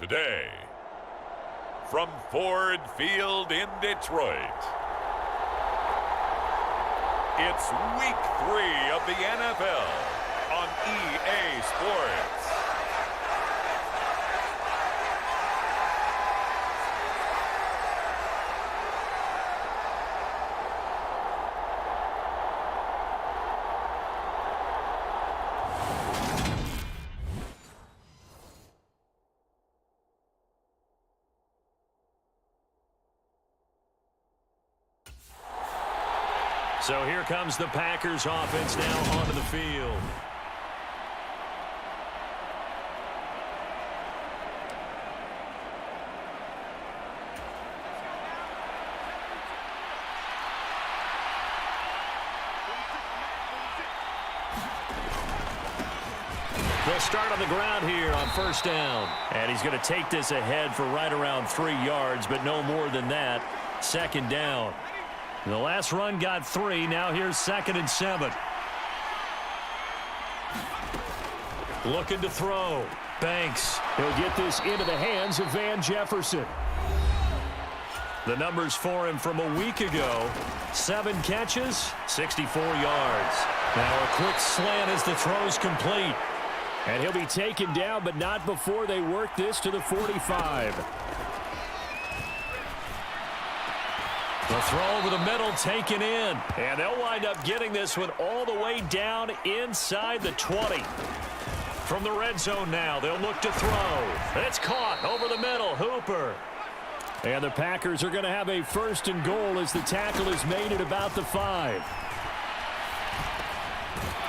Today, from Ford Field in Detroit, it's Week 3 of the NFL on EA Sports. So here comes the Packers offense now onto the field. They'll start on the ground here on first down. And he's going to take this ahead for right around 3 yards, but no more than that. Second down. The last run got 3. Now here's 2nd and 7. Looking to throw. Banks. He'll get this into the hands of Van Jefferson. The numbers for him from a week ago. 7 catches, 64 yards. Now a quick slant as the throw's complete. And he'll be taken down, but not before they work this to the 45. The throw over the middle taken in. And they'll wind up getting this one all the way down inside the 20. From the red zone now, they'll look to throw. It's caught over the middle. Hooper. And the Packers are going to have a 1st and goal as the tackle is made at about the 5.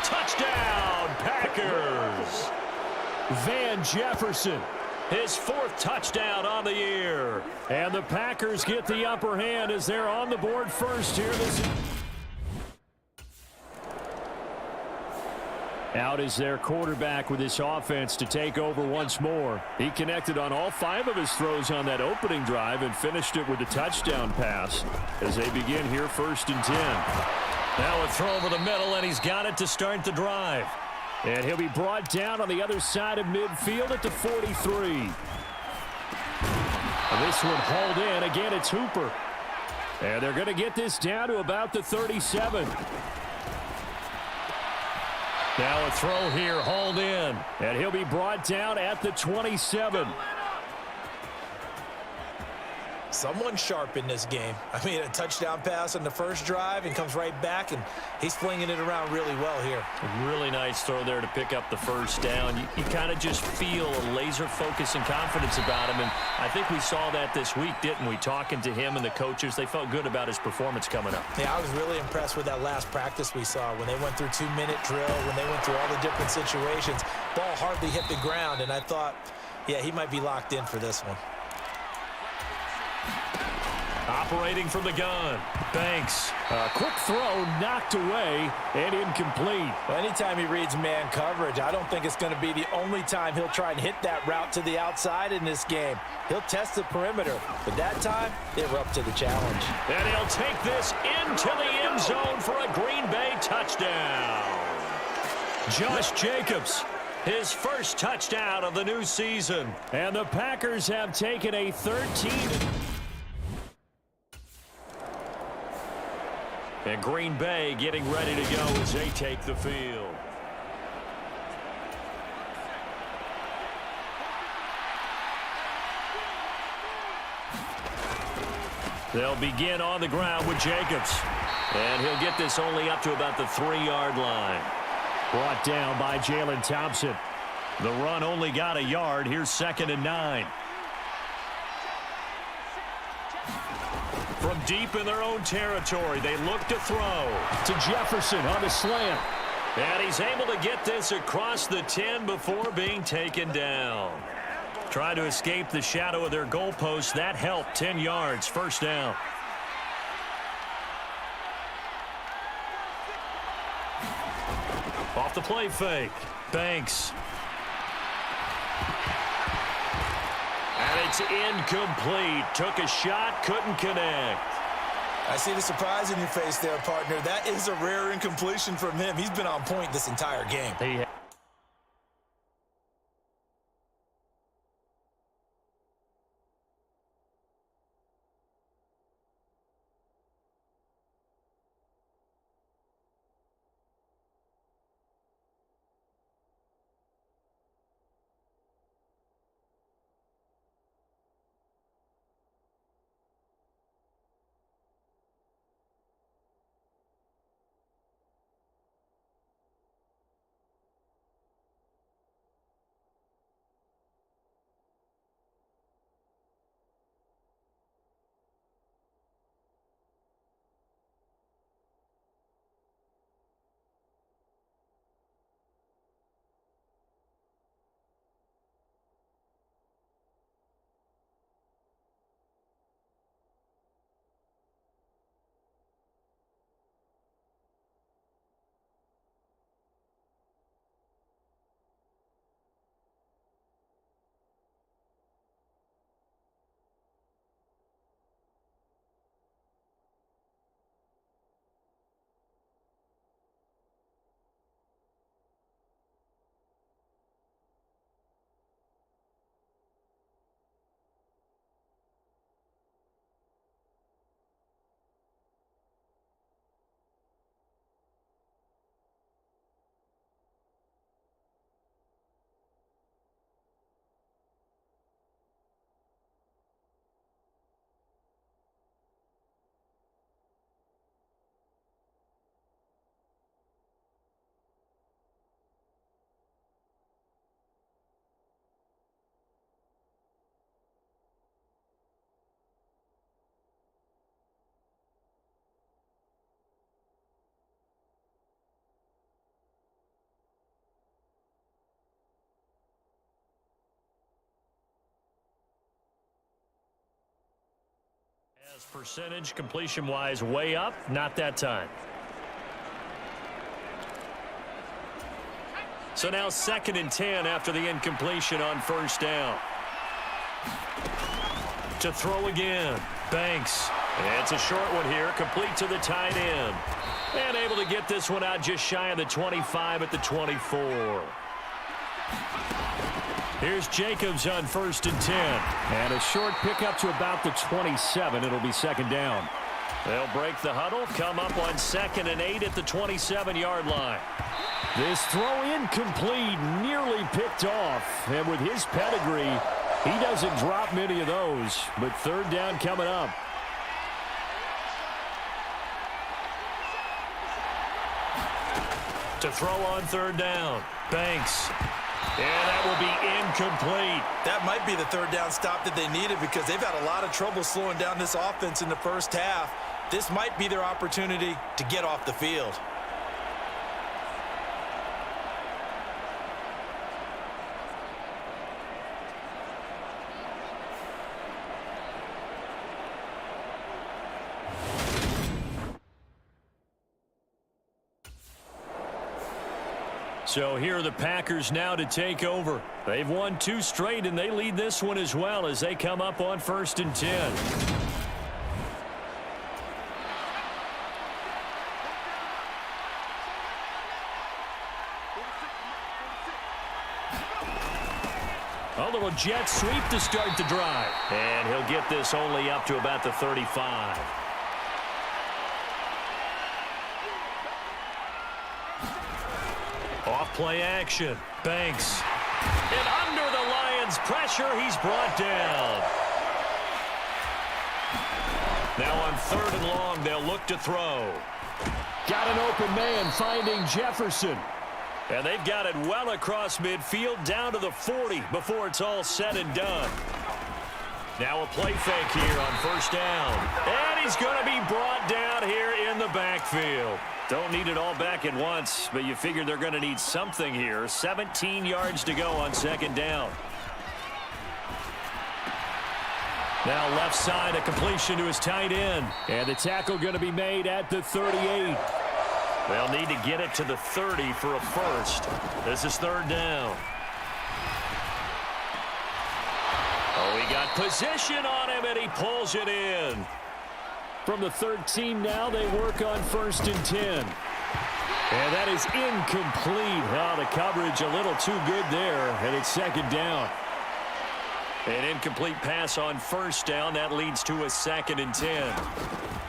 Touchdown, Packers. Van Jefferson. His 4th touchdown on the year. And the Packers get the upper hand as they're on the board first here. Out is their quarterback with this offense to take over once more. He connected on all 5 of his throws on that opening drive and finished it with a touchdown pass as they begin here 1st and 10. Now a throw over the middle, and he's got it to start the drive. And he'll be brought down on the other side of midfield at the 43. And this one hauled in. Again, it's Hooper. And they're going to get this down to about the 37. Now a throw here, hauled in. And he'll be brought down at the 27. Someone sharp in this game. I mean, a touchdown pass on the first drive and comes right back, and he's flinging it around really well here. A really nice throw there to pick up the first down. You kind of just feel a laser focus and confidence about him, and I think we saw that this week, didn't we? Talking to him and the coaches, they felt good about his performance coming up. Yeah, I was really impressed with that last practice we saw when they went through 2-minute drill, when they went through all the different situations. Ball hardly hit the ground, and I thought, yeah, he might be locked in for this one. Operating from the gun, Banks. A quick throw knocked away and incomplete. Well, anytime he reads man coverage, I don't think it's going to be the only time he'll try and hit that route to the outside in this game. He'll test the perimeter, but that time, they were up to the challenge. And he'll take this into the end zone for a Green Bay touchdown. Josh Jacobs, his 1st touchdown of the new season. And the Packers have taken a 13. And Green Bay getting ready to go as they take the field. They'll begin on the ground with Jacobs. And he'll get this only up to about the 3-yard line. Brought down by Jalen Thompson. The run only got a yard. Here's 2nd and 9. From deep in their own territory, they look to throw to Jefferson on the slant. And he's able to get this across the 10 before being taken down. Trying to escape the shadow of their goalpost. That helped. 10 yards, 1st down. Off the play fake. Banks. And it's incomplete. Took a shot, couldn't connect. I see the surprise in your face there, partner. That is a rare incompletion from him. He's been on point this entire game. Percentage completion-wise way up, not that time. So now 2nd and 10 after the incompletion on 1st down. To throw again, Banks. It's a short one here, complete to the tight end. And able to get this one out just shy of the 25 at the 24. Here's Jacobs on 1st and 10. And a short pickup to about the 27. It'll be 2nd down. They'll break the huddle, come up on 2nd and 8 at the 27-yard line. This throw incomplete, nearly picked off. And with his pedigree, he doesn't drop many of those. But 3rd down coming up. To throw on 3rd down, Banks. And that will be incomplete. That might be the 3rd down stop that they needed because they've had a lot of trouble slowing down this offense in the first half. This might be their opportunity to get off the field. So here are the Packers now to take over. They've won 2 straight, and they lead this one as well as they come up on 1st and 10. A little jet sweep to start the drive. And he'll get this only up to about the 35. Off-play action. Banks. And under the Lions' pressure, he's brought down. Now on 3rd and long, they'll look to throw. Got an open man finding Jefferson. And they've got it well across midfield down to the 40 before it's all said and done. Now a play fake here on 1st down. And he's going to be brought down here in the backfield. Don't need it all back at once, but you figure they're going to need something here. 17 yards to go on 2nd down. Now left side, a completion to his tight end. And the tackle going to be made at the 38. They'll need to get it to the 30 for a first. This is 3rd down. Oh, he got position on him, and he pulls it in. From the 13 now, they work on 1st and 10. And that is incomplete. Oh, the coverage a little too good there, and it's 2nd down. An incomplete pass on 1st down. That leads to a 2nd and 10.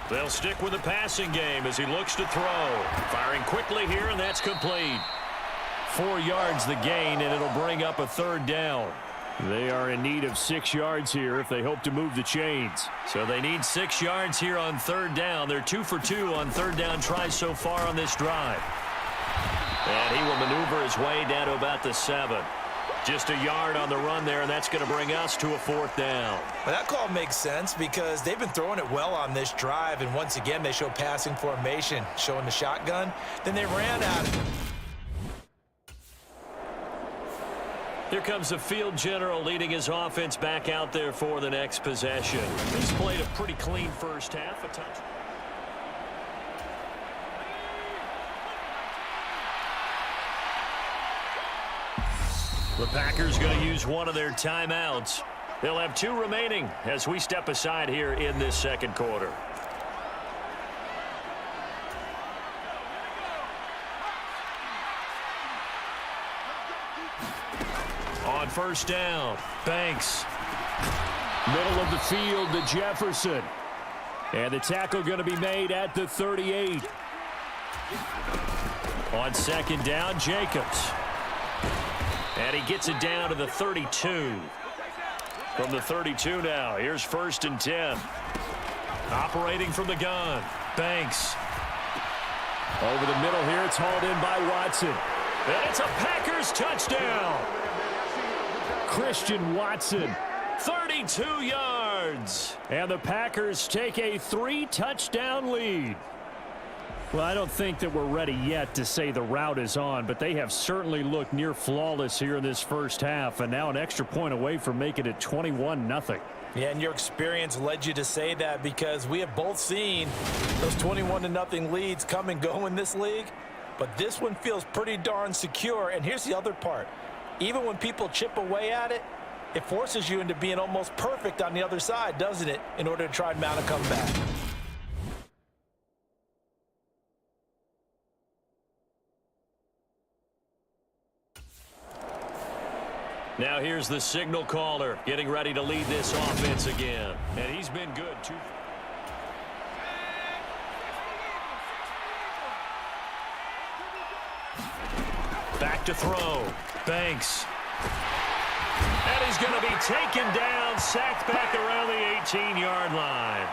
They'll stick with the passing game as he looks to throw. Firing quickly here, and that's complete. 4 yards the gain, and it'll bring up a 3rd down. They are in need of 6 yards here if they hope to move the chains. So they need 6 yards here on 3rd down. They're 2 for 2 on 3rd down tries so far on this drive. And he will maneuver his way down to about the 7. Just a yard on the run there, and that's going to bring us to a 4th down. Well, that call makes sense because they've been throwing it well on this drive, and once again they show passing formation, showing the shotgun. Then they ran at it. Here comes the field general leading his offense back out there for the next possession. He's played a pretty clean first half. A touch. The Packers going to use one of their timeouts. They'll have 2 remaining as we step aside here in this 2nd quarter. On 1st down, Banks. Middle of the field to Jefferson. And the tackle going to be made at the 38. On 2nd down, Jacobs. And he gets it down to the 32. From the 32 now, here's 1st and 10. Operating from the gun, Banks. Over the middle here, it's hauled in by Watson. And it's a Packers touchdown. Christian Watson, 32 yards. And the Packers take a 3-touchdown lead. Well, I don't think that we're ready yet to say the route is on, but they have certainly looked near flawless here in this first half, and now an extra point away from making it 21-0. Yeah, and your experience led you to say that because we have both seen those 21-0 leads come and go in this league, but this one feels pretty darn secure. And here's the other part. Even when people chip away at it, it forces you into being almost perfect on the other side, doesn't it, in order to try and mount a comeback. Now here's the signal caller getting ready to lead this offense again. And he's been good, too. Back to throw. Banks. And he's going to be taken down, sacked back around the 18-yard line.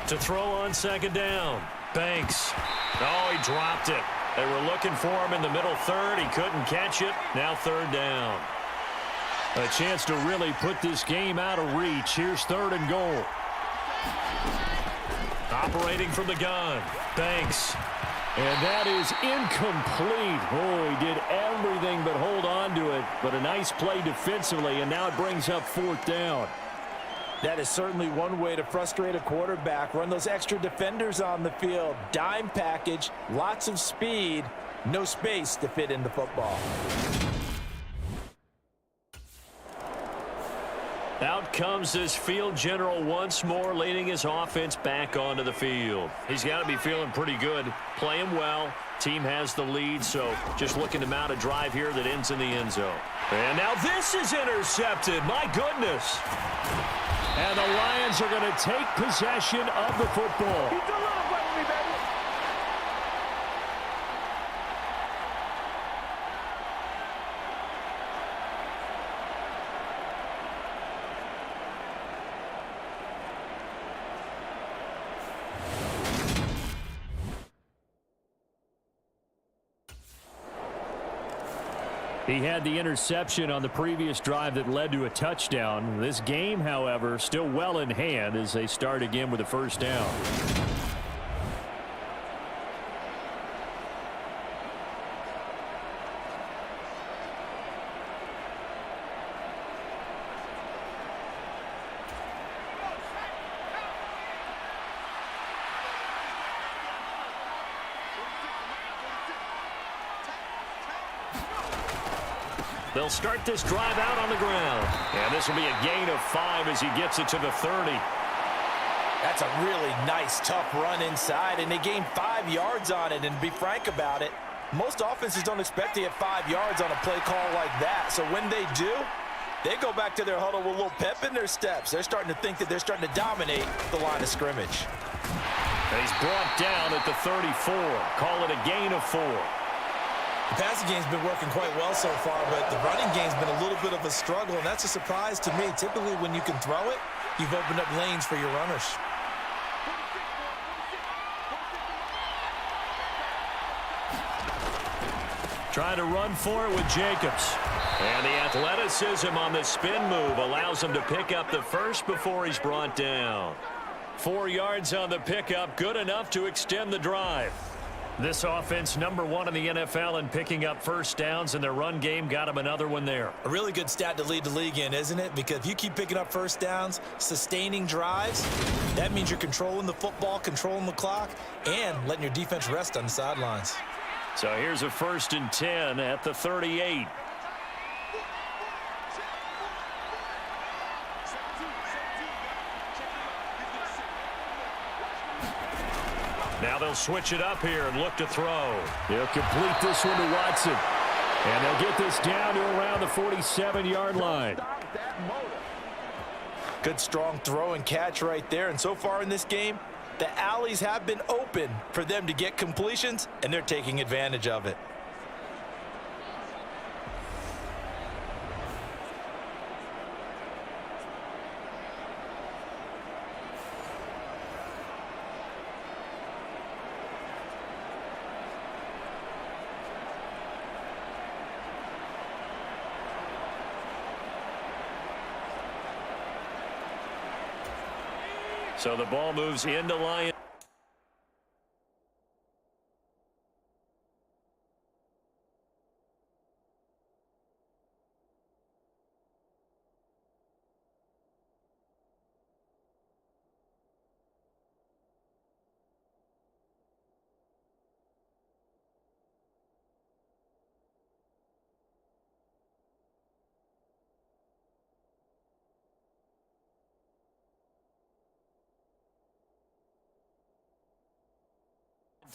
To throw on second down. Banks. Oh, he dropped it. They were looking for him in the middle third. He couldn't catch it. Now third down. A chance to really put this game out of reach. Here's third and goal. Operating from the gun. Banks. And that is incomplete. Oh, he did everything but hold on to it. But a nice play defensively, and now it brings up fourth down. That is certainly one way to frustrate a quarterback. Run those extra defenders on the field. Dime package, lots of speed, no space to fit in the football. Out comes this field general once more, leading his offense back onto the field. He's got to be feeling pretty good, playing well. Team has the lead, so just looking to mount a drive here that ends in the end zone. And now this is intercepted. My goodness. And the Lions are going to take possession of the football. He's a little bit with me, baby. He had the interception on the previous drive that led to a touchdown. This game, however, still well in hand as they start again with a first down. They'll start this drive out on the ground. And this will be a gain of 5 as he gets it to the 30. That's a really nice, tough run inside, and they gained 5 yards on it. And to be frank about it, most offenses don't expect to get 5 yards on a play call like that. So when they do, they go back to their huddle with a little pep in their steps. They're starting to think that they're starting to dominate the line of scrimmage. And he's brought down at the 34. Call it a gain of 4. The passing game's been working quite well so far, but the running game's been a little bit of a struggle, and that's a surprise to me. Typically, when you can throw it, you've opened up lanes for your runners. Trying to run for it with Jacobs. And the athleticism on the spin move allows him to pick up the first before he's brought down. 4 yards on the pickup, good enough to extend the drive. This offense, number 1 in the NFL in picking up first downs, and their run game got him another one there. A really good stat to lead the league in, isn't it? Because if you keep picking up first downs, sustaining drives, that means you're controlling the football, controlling the clock, and letting your defense rest on the sidelines. So here's a 1st and 10 at the 38. Now they'll switch it up here and look to throw. They'll complete this one to Watson. And they'll get this down to around the 47-yard line. Good strong throw and catch right there. And so far in this game, the alleys have been open for them to get completions, and they're taking advantage of it. So the ball moves into Lions.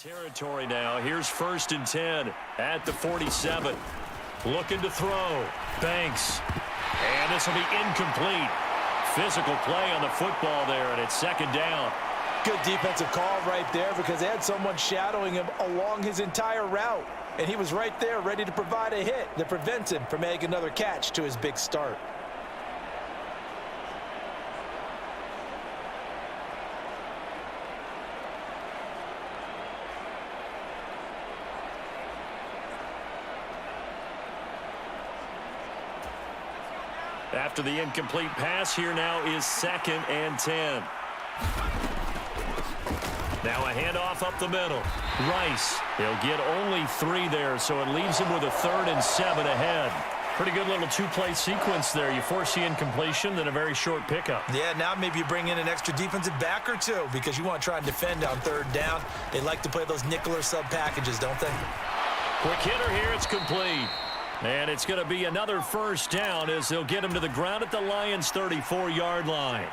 Territory now. Here's 1st and 10 at the 47. Looking to throw. Banks. And this will be incomplete. Physical play on the football there, and it's 2nd down. Good defensive call right there because they had someone shadowing him along his entire route. And he was right there ready to provide a hit that prevents him from making another catch to his big start. After the incomplete pass, here now is 2nd and 10. Now a handoff up the middle. Rice, he'll get only 3 there, so it leaves him with a 3rd and 7 ahead. Pretty good little 2-play sequence there. You force the incompletion, then a very short pickup. Yeah, now maybe you bring in an extra defensive back or 2 because you want to try and defend on 3rd down. They like to play those nickel or sub packages, don't they? Quick hitter here, it's complete. And it's going to be another 1st down as they'll get him to the ground at the Lions' 34-yard line.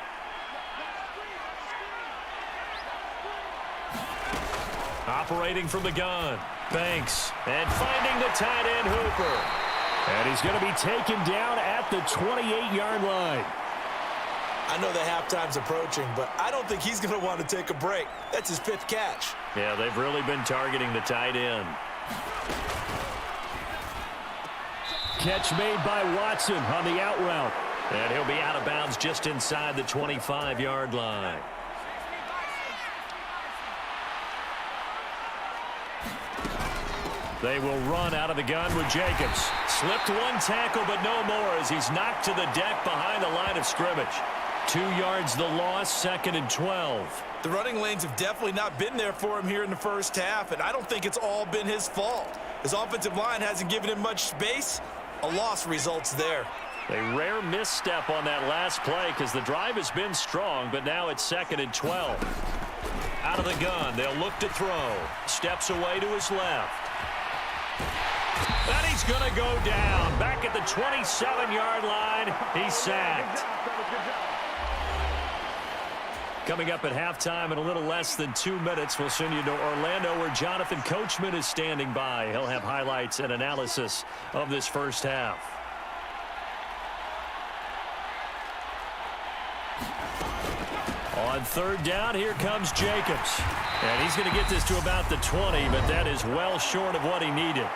Operating from the gun. Banks. And finding the tight end Hooper. And he's going to be taken down at the 28-yard line. I know the halftime's approaching, but I don't think he's going to want to take a break. That's his 5th catch. Yeah, they've really been targeting the tight end. Catch made by Watson on the out route. And he'll be out of bounds just inside the 25-yard line. They will run out of the gun with Jacobs. Slipped 1 tackle, but no more as he's knocked to the deck behind the line of scrimmage. 2 yards the loss, 2nd and 12. The running lanes have definitely not been there for him here in the 1st half, and I don't think it's all been his fault. His offensive line hasn't given him much space. A loss results there. A rare misstep on that last play because the drive has been strong, but now it's 2nd and 12. Out of the gun, they'll look to throw. Steps away to his left. And he's going to go down. Back at the 27-yard line, he's sacked. Coming up at halftime in a little less than 2 minutes, we'll send you to Orlando where Jonathan Coachman is standing by. He'll have highlights and analysis of this 1st half. On 3rd down, here comes Jacobs. And he's going to get this to about the 20, but that is well short of what he needed.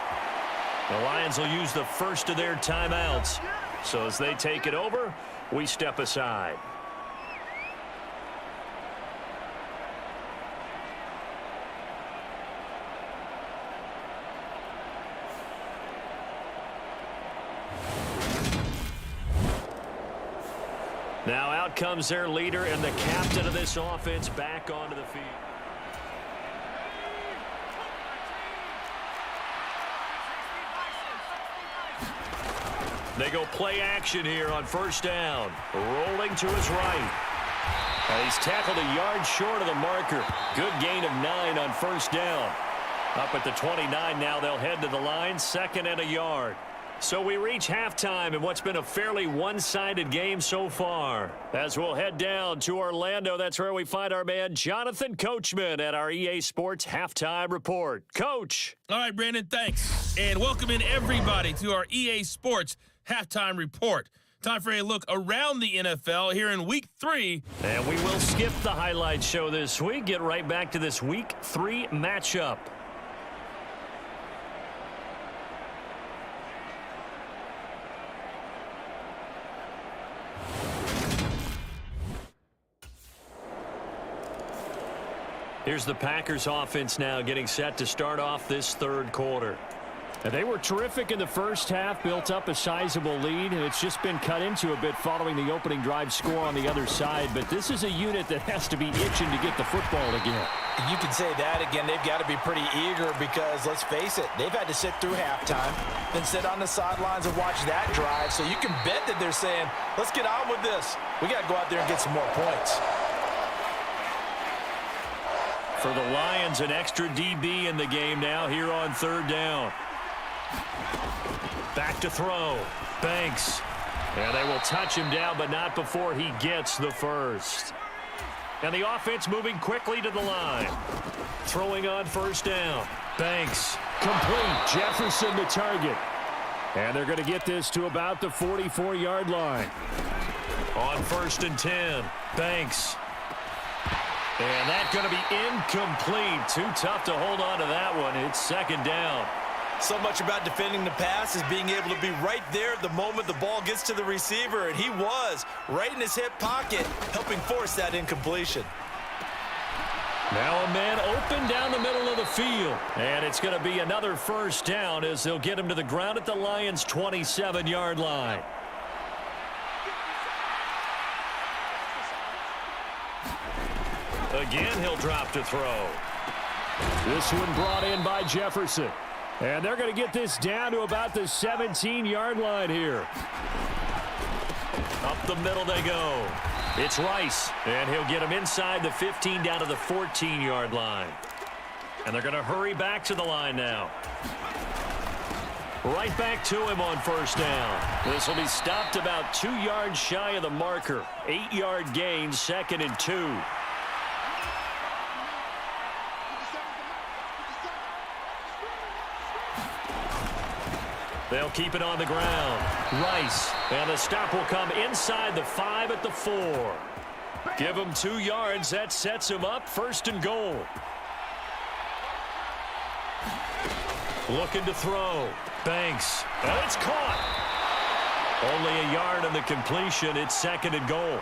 The Lions will use the first of their timeouts. So as they take it over, we step aside. Now out comes their leader and the captain of this offense back onto the field. They go play action here on 1st down. Rolling to his right. And he's tackled a yard short of the marker. Good gain of 9 on 1st down. Up at the 29 now, they'll head to the line, 2nd and a yard. So we reach halftime in what's been a fairly one-sided game so far. As we'll head down to Orlando, that's where we find our man Jonathan Coachman at our EA Sports Halftime Report. Coach. All right, Brandon, thanks. And welcome in everybody to our EA Sports Halftime Report. Time for a look around the NFL here in Week 3. And we will skip the highlight show this week. Get right back to this Week 3 matchup. Here's the Packers offense now getting set to start off this 3rd quarter. And they were terrific in the first half, built up a sizable lead, and it's just been cut into a bit following the opening drive score on the other side. But this is a unit that has to be itching to get the football again. You can say that again. They've got to be pretty eager because, let's face it, they've had to sit through halftime, then sit on the sidelines and watch that drive. So you can bet that they're saying, let's get on with this. We got to go out there and get some more points. For the Lions, an extra DB in the game now here on third down. Back to throw. Banks. And they will touch him down, but not before he gets the first. And the offense moving quickly to the line. Throwing on first down. Banks. Complete. Jefferson the target. And they're going to get this to about the 44-yard line. On 1st and 10. Banks. And that's going to be incomplete. Too tough to hold on to that one. It's 2nd down. So much about defending the pass is being able to be right there at the moment the ball gets to the receiver, and he was right in his hip pocket, helping force that incompletion. Now a man open down the middle of the field, and it's going to be another first down as they'll get him to the ground at the Lions' 27-yard line. Again, he'll drop to throw. This one brought in by Jefferson. And they're going to get this down to about the 17-yard line here. Up the middle they go. It's Rice, and he'll get him inside the 15 down to the 14-yard line. And they're going to hurry back to the line now. Right back to him on first down. This will be stopped about 2 yards shy of the marker. 8-yard gain, 2nd and 2. They'll keep it on the ground. Rice. And the stop will come inside the 5 at the 4. Give him 2 yards. That sets him up 1st and goal. Looking to throw. Banks. And it's caught. Only a yard on the completion. It's 2nd and goal.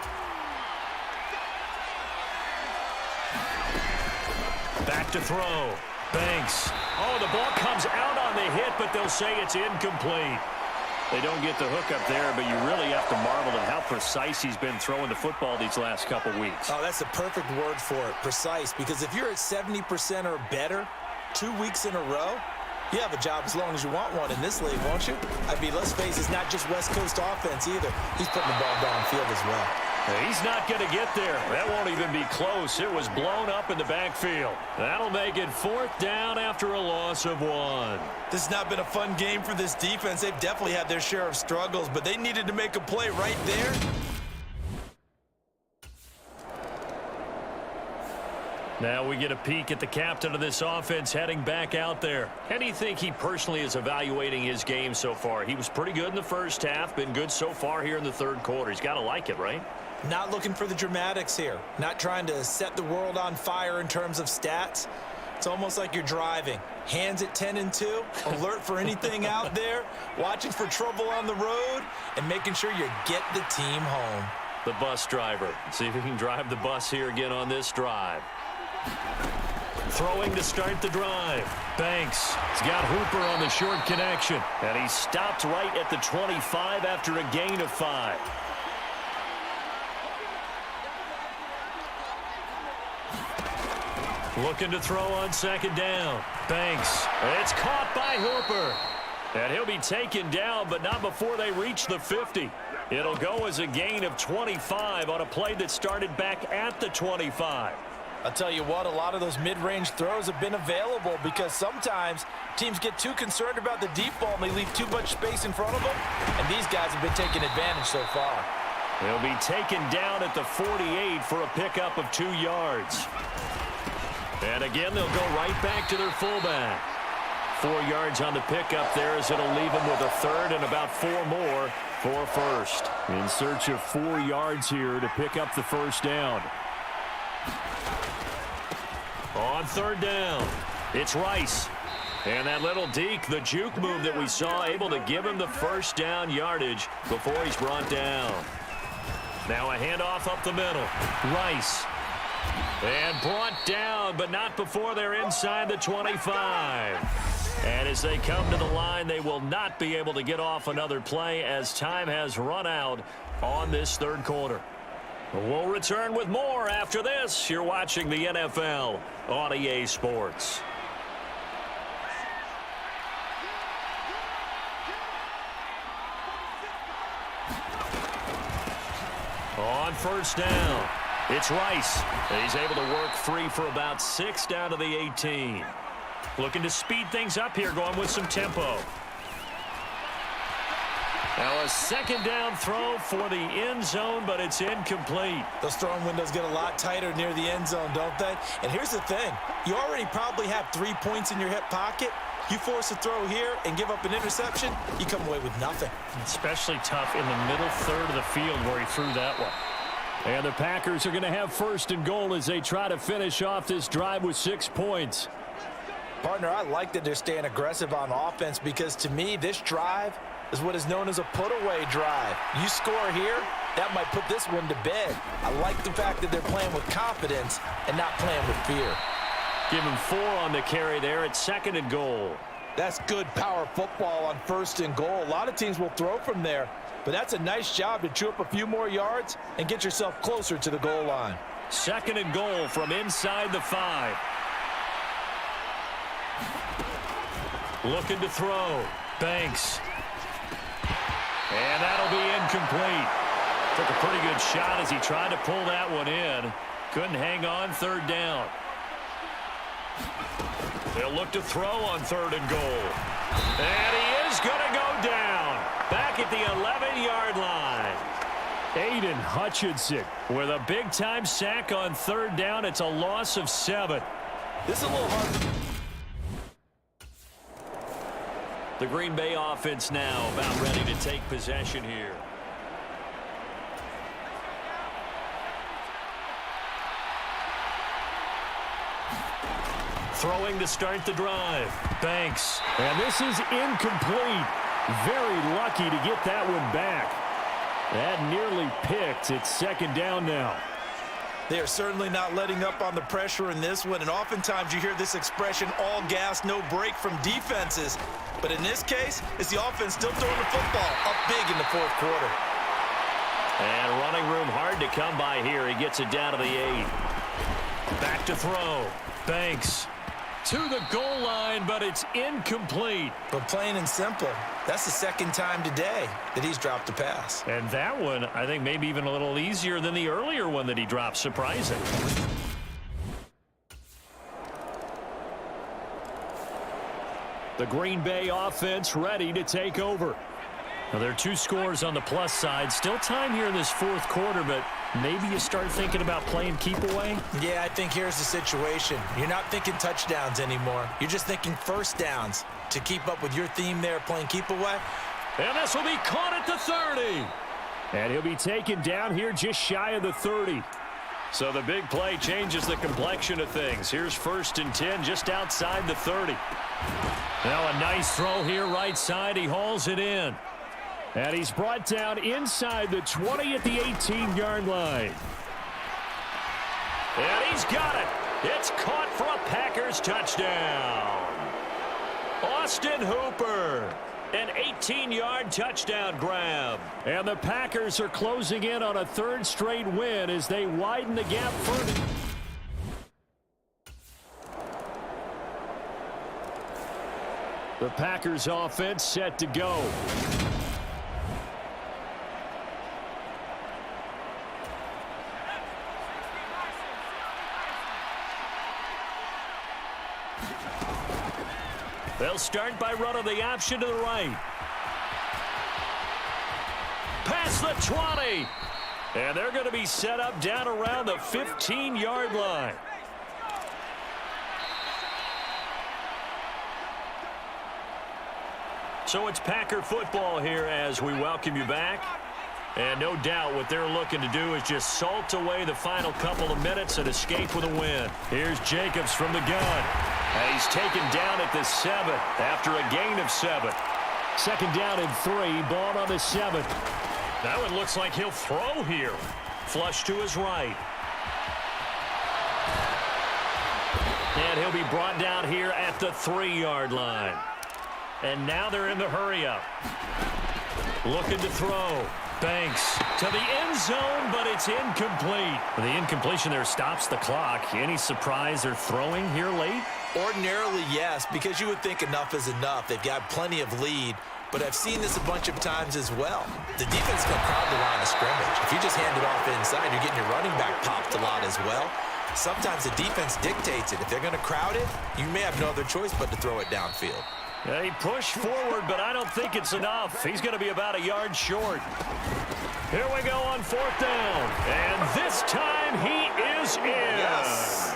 Back to throw. Banks. Oh, the ball comes out on the hit, but they'll say it's incomplete. They don't get the hook up there, but you really have to marvel at how precise he's been throwing the football these last couple weeks. Oh, that's the perfect word for it, precise, because if you're at 70% or better 2 weeks in a row, you have a job as long as you want one in this league, won't you? I mean, let's face it, it's not just West Coast offense either. He's putting the ball downfield as well. He's not going to get there. That won't even be close. It was blown up in the backfield. That'll make it 4th down after a loss of 1. This has not been a fun game for this defense. They've definitely had their share of struggles, but they needed to make a play right there. Now we get a peek at the captain of this offense heading back out there. How do you think he personally is evaluating his game so far? He was pretty good in the first half, been good so far here in the 3rd quarter. He's got to like it, right? Not looking for the dramatics here. Not trying to set the world on fire in terms of stats. It's almost like you're driving. Hands at 10 and 2, alert for anything out there, watching for trouble on the road, and making sure you get the team home. The bus driver. See if he can drive the bus here again on this drive. Throwing to start the drive. Banks. He's got Hooper on the short connection. And he stopped right at the 25 after a gain of 5. Looking to throw on 2nd down. Banks. It's caught by Hooper. And he'll be taken down, but not before they reach the 50. It'll go as a gain of 25 on a play that started back at the 25. I'll tell you what, a lot of those mid-range throws have been available because sometimes teams get too concerned about the deep ball and they leave too much space in front of them, and these guys have been taking advantage so far. They'll be taken down at the 48 for a pickup of 2 yards. And again, they'll go right back to their fullback. 4 yards on the pickup there as it'll leave them with a 3rd and about 4 more for 1st. In search of 4 yards here to pick up the 1st down. On 3rd down, it's Rice. And that little deke, the juke move that we saw, able to give him the 1st down yardage before he's brought down. Now a handoff up the middle. Rice. And brought down, but not before they're inside the 25. And as they come to the line, they will not be able to get off another play as time has run out on this third quarter. We'll return with more after this. You're watching the NFL on EA Sports. On first down, it's Rice. He's able to work free for about 6 down to the 18. Looking to speed things up here, going with some tempo. Now a second down throw for the end zone, but it's incomplete. Those throwing windows get a lot tighter near the end zone, don't they? And here's the thing. You already probably have 3 points in your hip pocket. You force a throw here and give up an interception, you come away with nothing. Especially tough in the middle third of the field where he threw that one. And the Packers are going to have first and goal as they try to finish off this drive with 6 points. Partner, I like that they're staying aggressive on offense because to me, this drive is what is known as a put-away drive. You score here, that might put this one to bed. I like the fact that they're playing with confidence and not playing with fear. Give him 4 on the carry there at second and goal. That's good power football on first and goal. A lot of teams will throw from there, but that's a nice job to chew up a few more yards and get yourself closer to the goal line. Second and goal from inside the 5. Looking to throw. Banks. And that'll be incomplete. Took a pretty good shot as he tried to pull that one in. Couldn't hang on third down. They'll look to throw on third and goal. And he is going to go down. Back at the 11-yard line. Aiden Hutchinson with a big-time sack on third down. It's a loss of 7. This is a little hard. The Green Bay offense now about ready to take possession here. Throwing to start the drive. Banks. And this is incomplete. Very lucky to get that one back. That nearly picked. It's second down now. They are certainly not letting up on the pressure in this one, and oftentimes you hear this expression, all gas, no break from defenses. But in this case, it's the offense still throwing the football up big in the fourth quarter. And running room hard to come by here. He gets it down to the 8. Back to throw. Banks to the goal line, but it's incomplete. But plain and simple, that's the second time today that he's dropped a pass. And that one, I think, maybe even a little easier than the earlier one that he dropped. Surprising. The Green Bay offense ready to take over. Now, there are 2 scores on the plus side. Still time here in this fourth quarter, but maybe you start thinking about playing keep away? Yeah, I think here's the situation. You're not thinking touchdowns anymore. You're just thinking first downs to keep up with your theme there, playing keep away. And this will be caught at the 30. And he'll be taken down here just shy of the 30. So the big play changes the complexion of things. Here's first and 10 just outside the 30. Now a nice throw here right side. He hauls it in. And he's brought down inside the 20 at the 18-yard line. And he's got it. It's caught for a Packers touchdown. Austin Hooper. An 18-yard touchdown grab. And the Packers are closing in on a 3rd straight win as they widen the gap further. The Packers offense set to go. They'll start by running the option to the right. Past the 20. And they're going to be set up down around the 15-yard line. So it's Packer football here as we welcome you back. And no doubt what they're looking to do is just salt away the final couple of minutes and escape with a win. Here's Jacobs from the gun. And he's taken down at the 7 after a gain of 7. Second down and 3, ball on the 7. That one looks like he'll throw here. Flush to his right. And he'll be brought down here at the 3-yard line. And now they're in the hurry-up. Looking to throw. Banks to the end zone, but it's incomplete. The incompletion there stops the clock. Any surprise they're throwing here late? Ordinarily, yes, because you would think enough is enough. They've got plenty of lead, but I've seen this a bunch of times as well. The defense is going to crowd the line of scrimmage. If you just hand it off inside, you're getting your running back popped a lot as well. Sometimes the defense dictates it. If they're going to crowd it, you may have no other choice but to throw it downfield. He pushed forward, but I don't think it's enough. He's going to be about a yard short. Here we go on 4th down. And this time he is in. Yes.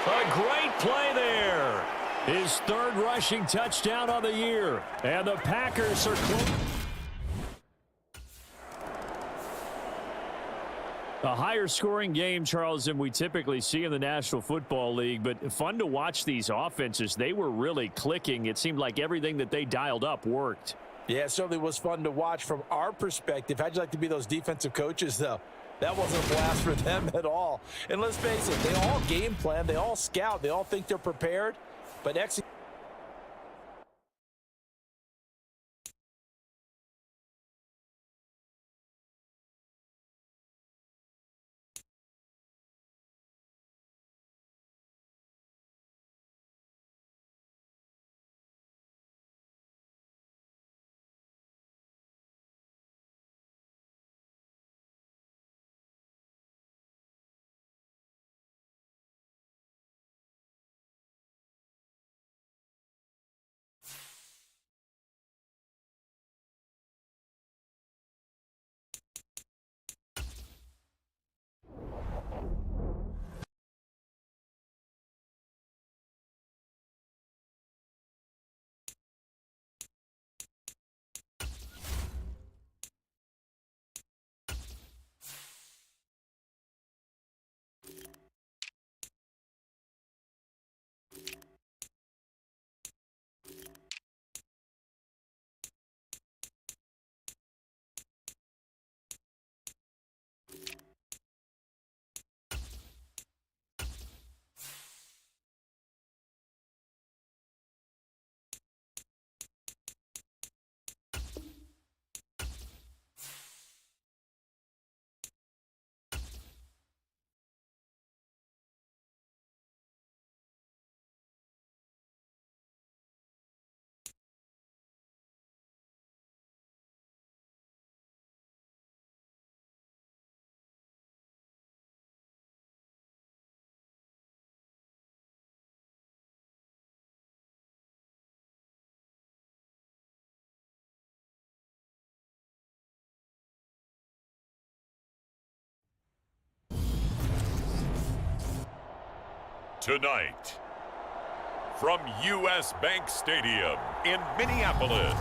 A great play there. His 3rd rushing touchdown on the year. And the Packers are close. A higher scoring game, Charles, than we typically see in the National Football League, but fun to watch these offenses. They were really clicking. It seemed like everything that they dialed up worked. Yeah, it certainly was fun to watch from our perspective. How'd you like to be those defensive coaches, though? That wasn't a blast for them at all. And let's face it, they all game plan, they all scout, they all think they're prepared, but execute. Tonight, from U.S. Bank Stadium in Minneapolis,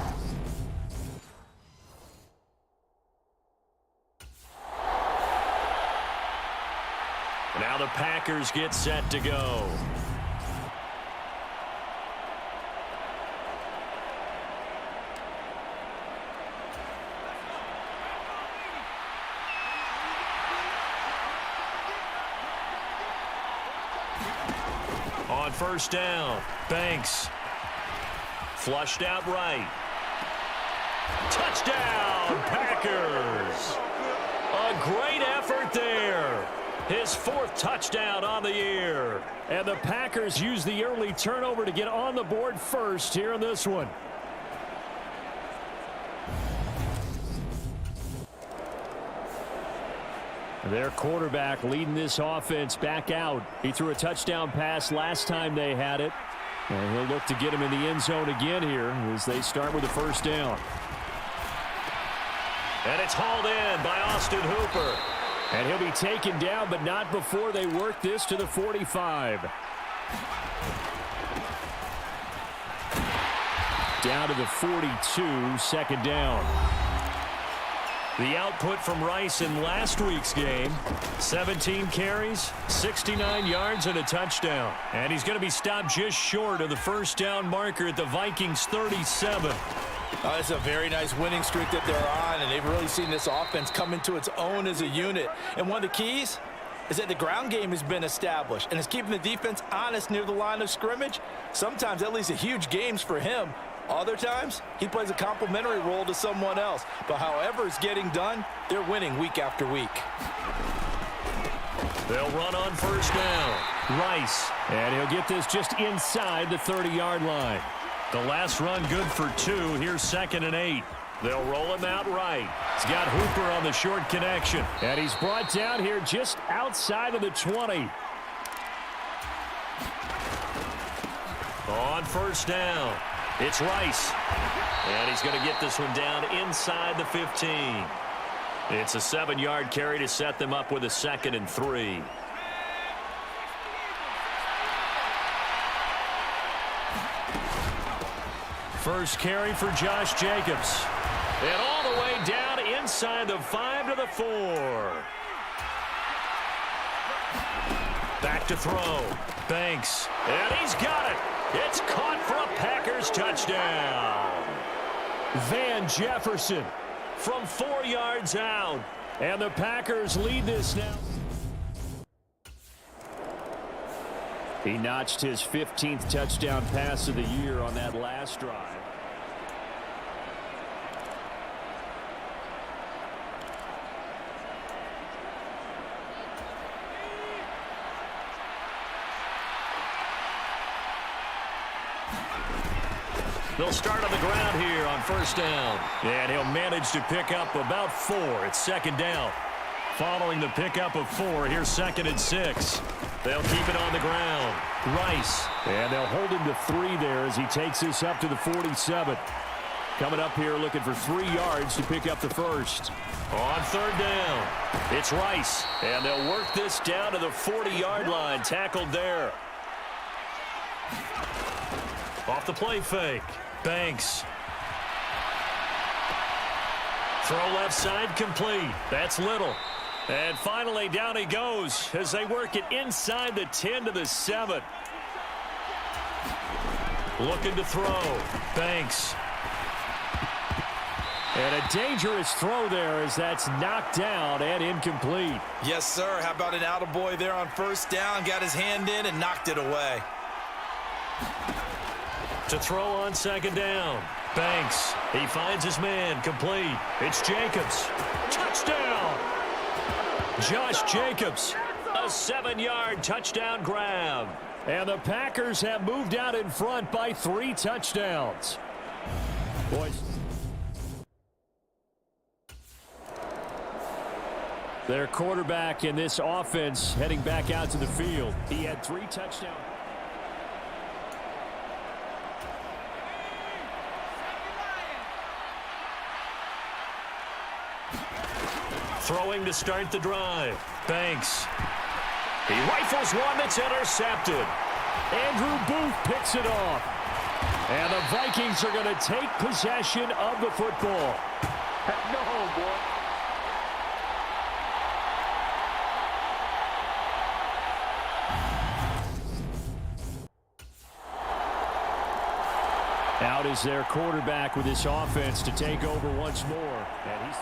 now the Packers get set to go. On 1st down, Banks. Flushed out right. Touchdown, Packers. A great effort there. His 4th touchdown on the year. And the Packers use the early turnover to get on the board first here in this one. Their quarterback leading this offense back out. He threw a touchdown pass last time they had it. And he'll look to get him in the end zone again here as they start with the 1st down. And it's hauled in by Austin Hooper. And he'll be taken down, but not before they work this to the 45. Down to the 42, 2nd down. The output from Rice in last week's game, 17 carries, 69 yards, and a touchdown. And he's going to be stopped just short of the 1st down marker at the Vikings' 37. It's a very nice winning streak that they're on, and they've really seen this offense come into its own as a unit. And one of the keys, is that the ground game has been established and is keeping the defense honest near the line of scrimmage. Sometimes that leads to huge games for him. Other times, he plays a complementary role to someone else. But however it's getting done, they're winning week after week. They'll run on first down. Rice, and he'll get this just inside the 30-yard line. The last run good for 2. Here's 2nd and 8. They'll roll him out right. He's got Hooper on the short connection. And he's brought down here just outside of the 20. On first down, it's Rice. And he's going to get this one down inside the 15. It's a 7-yard carry to set them up with a 2nd and 3. First carry for Josh Jacobs. And all the way down inside the 5 to the 4. Back to throw. Banks. And he's got it. It's caught for a Packers touchdown. Van Jefferson from 4 yards out. And the Packers lead this now. He notched his 15th touchdown pass of the year on that last drive. They'll start on the ground here on first down. And he'll manage to pick up about 4. It's 2nd down. Following the pickup of 4, here's 2nd and 6. They'll keep it on the ground. Rice. And they'll hold him to 3 there as he takes this up to the 47. Coming up here looking for 3 yards to pick up the first. On 3rd down, it's Rice. And they'll work this down to the 40-yard line. Tackled there. Off the play fake. Banks. Throw left side complete. That's Little. And finally down he goes as they work it inside the 10 to the 7. Looking to throw. Banks. And a dangerous throw there as that's knocked down and incomplete. Yes, sir. How about an attaboy there on first down? Got his hand in and knocked it away. To throw on 2nd down. Banks. He finds his man. Complete. It's Jacobs. Touchdown! Josh Jacobs. A 7-yard touchdown grab. And the Packers have moved out in front by 3 touchdowns. Boys. Their quarterback in this offense heading back out to the field. He had 3 touchdowns. Throwing to start the drive. Banks. He rifles one that's intercepted. Andrew Booth picks it off. And the Vikings are going to take possession of the football. No, boy. Out is their quarterback with this offense to take over once more. And he's...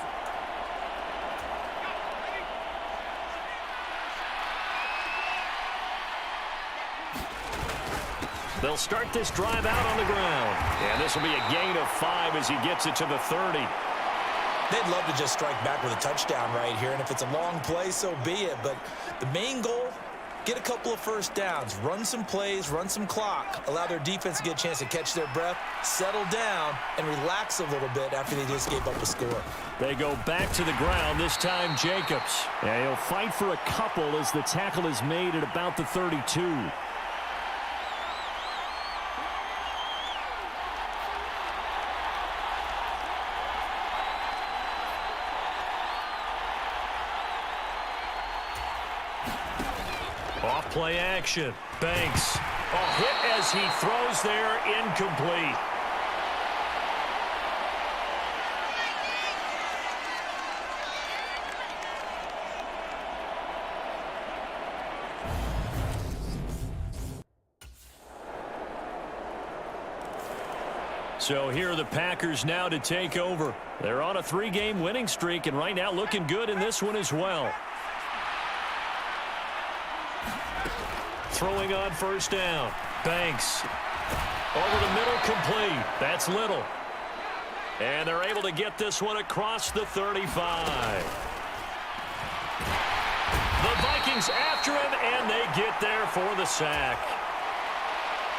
They'll start this drive out on the ground. And this will be a gain of 5 as he gets it to the 30. They'd love to just strike back with a touchdown right here. And if it's a long play, so be it. But the main goal, get a couple of first downs, run some plays, run some clock, allow their defense to get a chance to catch their breath, settle down, and relax a little bit after they just gave up a score. They go back to the ground, this time Jacobs. And he'll fight for a couple as the tackle is made at about the 32. Off play action. Banks. A hit as he throws there, incomplete. So here are the Packers now to take over. They're on a 3-game winning streak and right now looking good in this one as well. throwing on first down. Banks. Over the middle, complete. That's Little. And they're able to get this one across the 35. The Vikings after him, and they get there for the sack.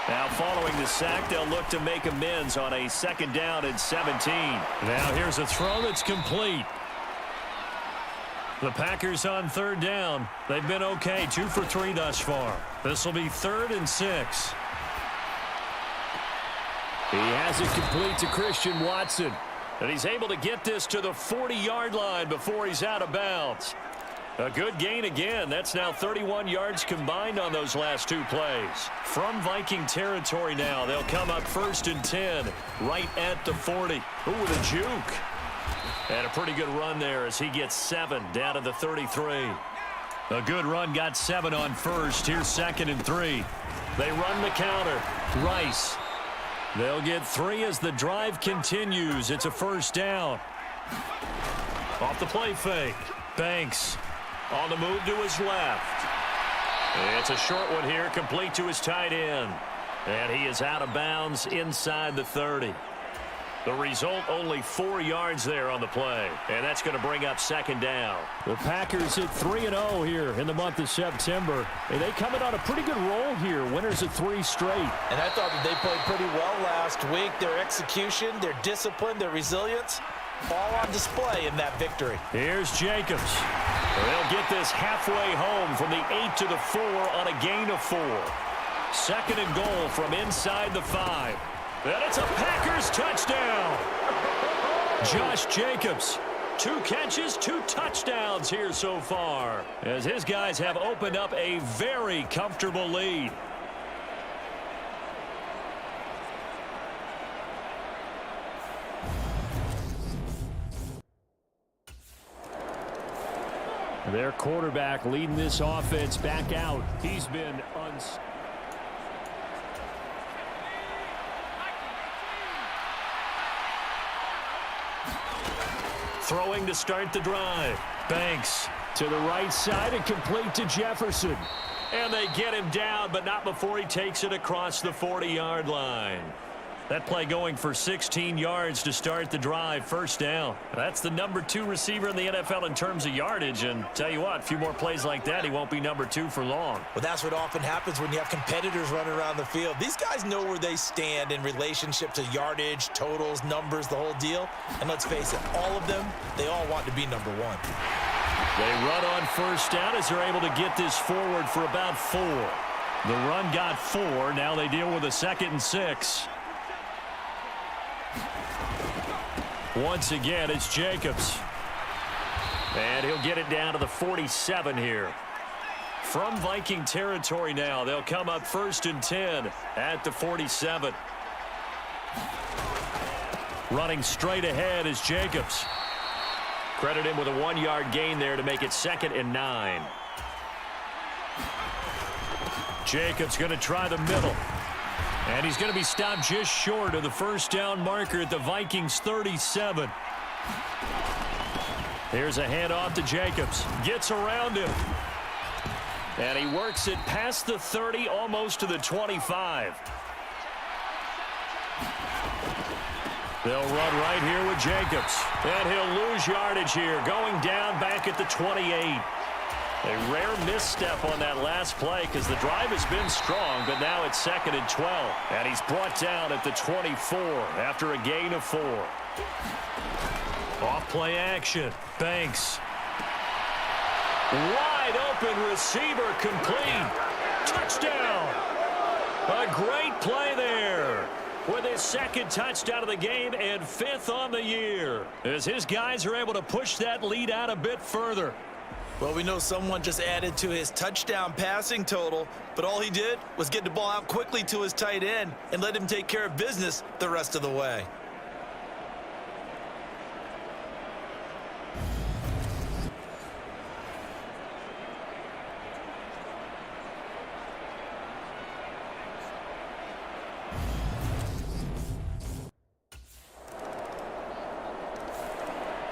Now, following the sack, they'll look to make amends on a 2nd down and 17. Now, here's a throw that's complete. The Packers on 3rd down. They've been okay, 2 for 3 thus far. This will be 3rd and 6. He has it complete to Christian Watson. And he's able to get this to the 40-yard line before he's out of bounds. A good gain again. That's now 31 yards combined on those last 2 plays. From Viking territory now, they'll come up 1st and 10, right at the 40. Ooh, with a juke. And a pretty good run there as he gets 7 down to the 33. A good run, got 7 on 1st. Here's 2nd and 3. They run the counter. Rice. They'll get 3 as the drive continues. It's a 1st down. Off the play fake. Banks on the move to his left. It's a short one here, complete to his tight end. And he is out of bounds inside the 30. The result, only 4 yards there on the play. And that's going to bring up 2nd down. The Packers hit 3-0 here in the month of September. And they come in on a pretty good roll here. Winners of 3 straight. And I thought that they played pretty well last week. Their execution, their discipline, their resilience, all on display in that victory. Here's Jacobs. They'll get this halfway home from the 8 to the 4 on a gain of 4. 2nd and goal from inside the 5. And it's a Packers touchdown. Josh Jacobs, 2 catches, 2 touchdowns here so far, as his guys have opened up a very comfortable lead. Their quarterback leading this offense back out. He's been throwing to start the drive. Banks to the right side and complete to Jefferson. And they get him down, but not before he takes it across the 40-yard line. That play going for 16 yards to start the drive. 1st down. That's the number 2 receiver in the NFL in terms of yardage. And tell you what, a few more plays like that, he won't be number 2 for long. Well, that's what often happens when you have competitors running around the field. These guys know where they stand in relationship to yardage, totals, numbers, the whole deal. And let's face it, all of them, they all want to be number 1. They run on 1st down as they're able to get this forward for about 4. The run got 4. Now they deal with a 2nd and 6. Once again, it's Jacobs. And he'll get it down to the 47 here. From Viking territory now, they'll come up 1st and 10 at the 47. Running straight ahead is Jacobs. Credit him with a 1-yard gain there to make it 2nd and 9. Jacobs going to try the middle. And he's going to be stopped just short of the 1st down marker at the Vikings 37. Here's a handoff to Jacobs. Gets around him. And he works it past the 30, almost to the 25. They'll run right here with Jacobs. And he'll lose yardage here, going down back at the 28. A rare misstep on that last play because the drive has been strong, but now it's 2nd and 12. And he's brought down at the 24 after a gain of 4. Off play action. Banks. Wide open receiver complete. Touchdown. A great play there. With his 2nd touchdown of the game and 5th on the year. As his guys are able to push that lead out a bit further. Well, we know someone just added to his touchdown passing total, but all he did was get the ball out quickly to his tight end and let him take care of business the rest of the way.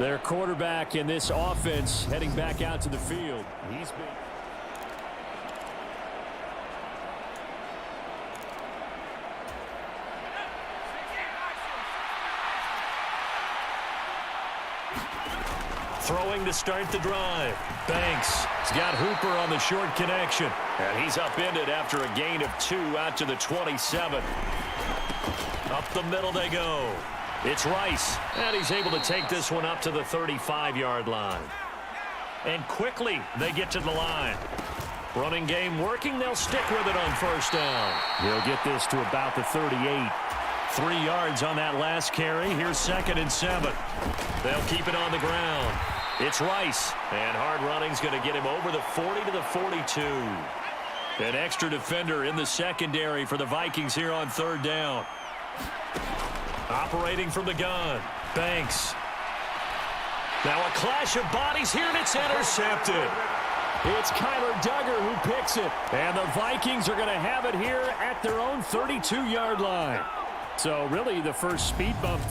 Their quarterback in this offense heading back out to the field. He's been Throwing to start the drive. Banks has got Hooper on the short connection. And he's upended after a gain of 2 out to the 27. Up the middle they go. It's Rice. And he's able to take this one up to the 35-yard line. And quickly they get to the line. Running game working. They'll stick with it on first down. He'll get this to about the 38. 3 yards on that last carry. Here's 2nd and 7. They'll keep it on the ground. It's Rice. And hard running's going to get him over the 40 to the 42. An extra defender in the secondary for the Vikings here on 3rd down. Operating from the gun. Banks. Now a clash of bodies here, and it's intercepted. It's Kyler Duggar who picks it. And the Vikings are going to have it here at their own 32-yard line. So really the first speed bump.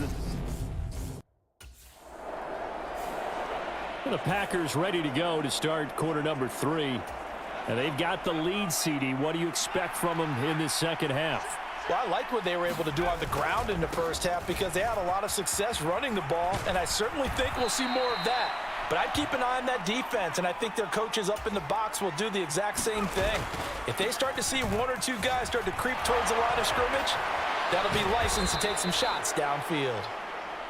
The Packers ready to go to start quarter number 3. And they've got the lead, CD. What do you expect from them in this second half? Well, I like what they were able to do on the ground in the first half because they had a lot of success running the ball, and I certainly think we'll see more of that. But I'd keep an eye on that defense, and I think their coaches up in the box will do the exact same thing. If they start to see 1 or 2 guys start to creep towards the line of scrimmage, that'll be licensed to take some shots downfield.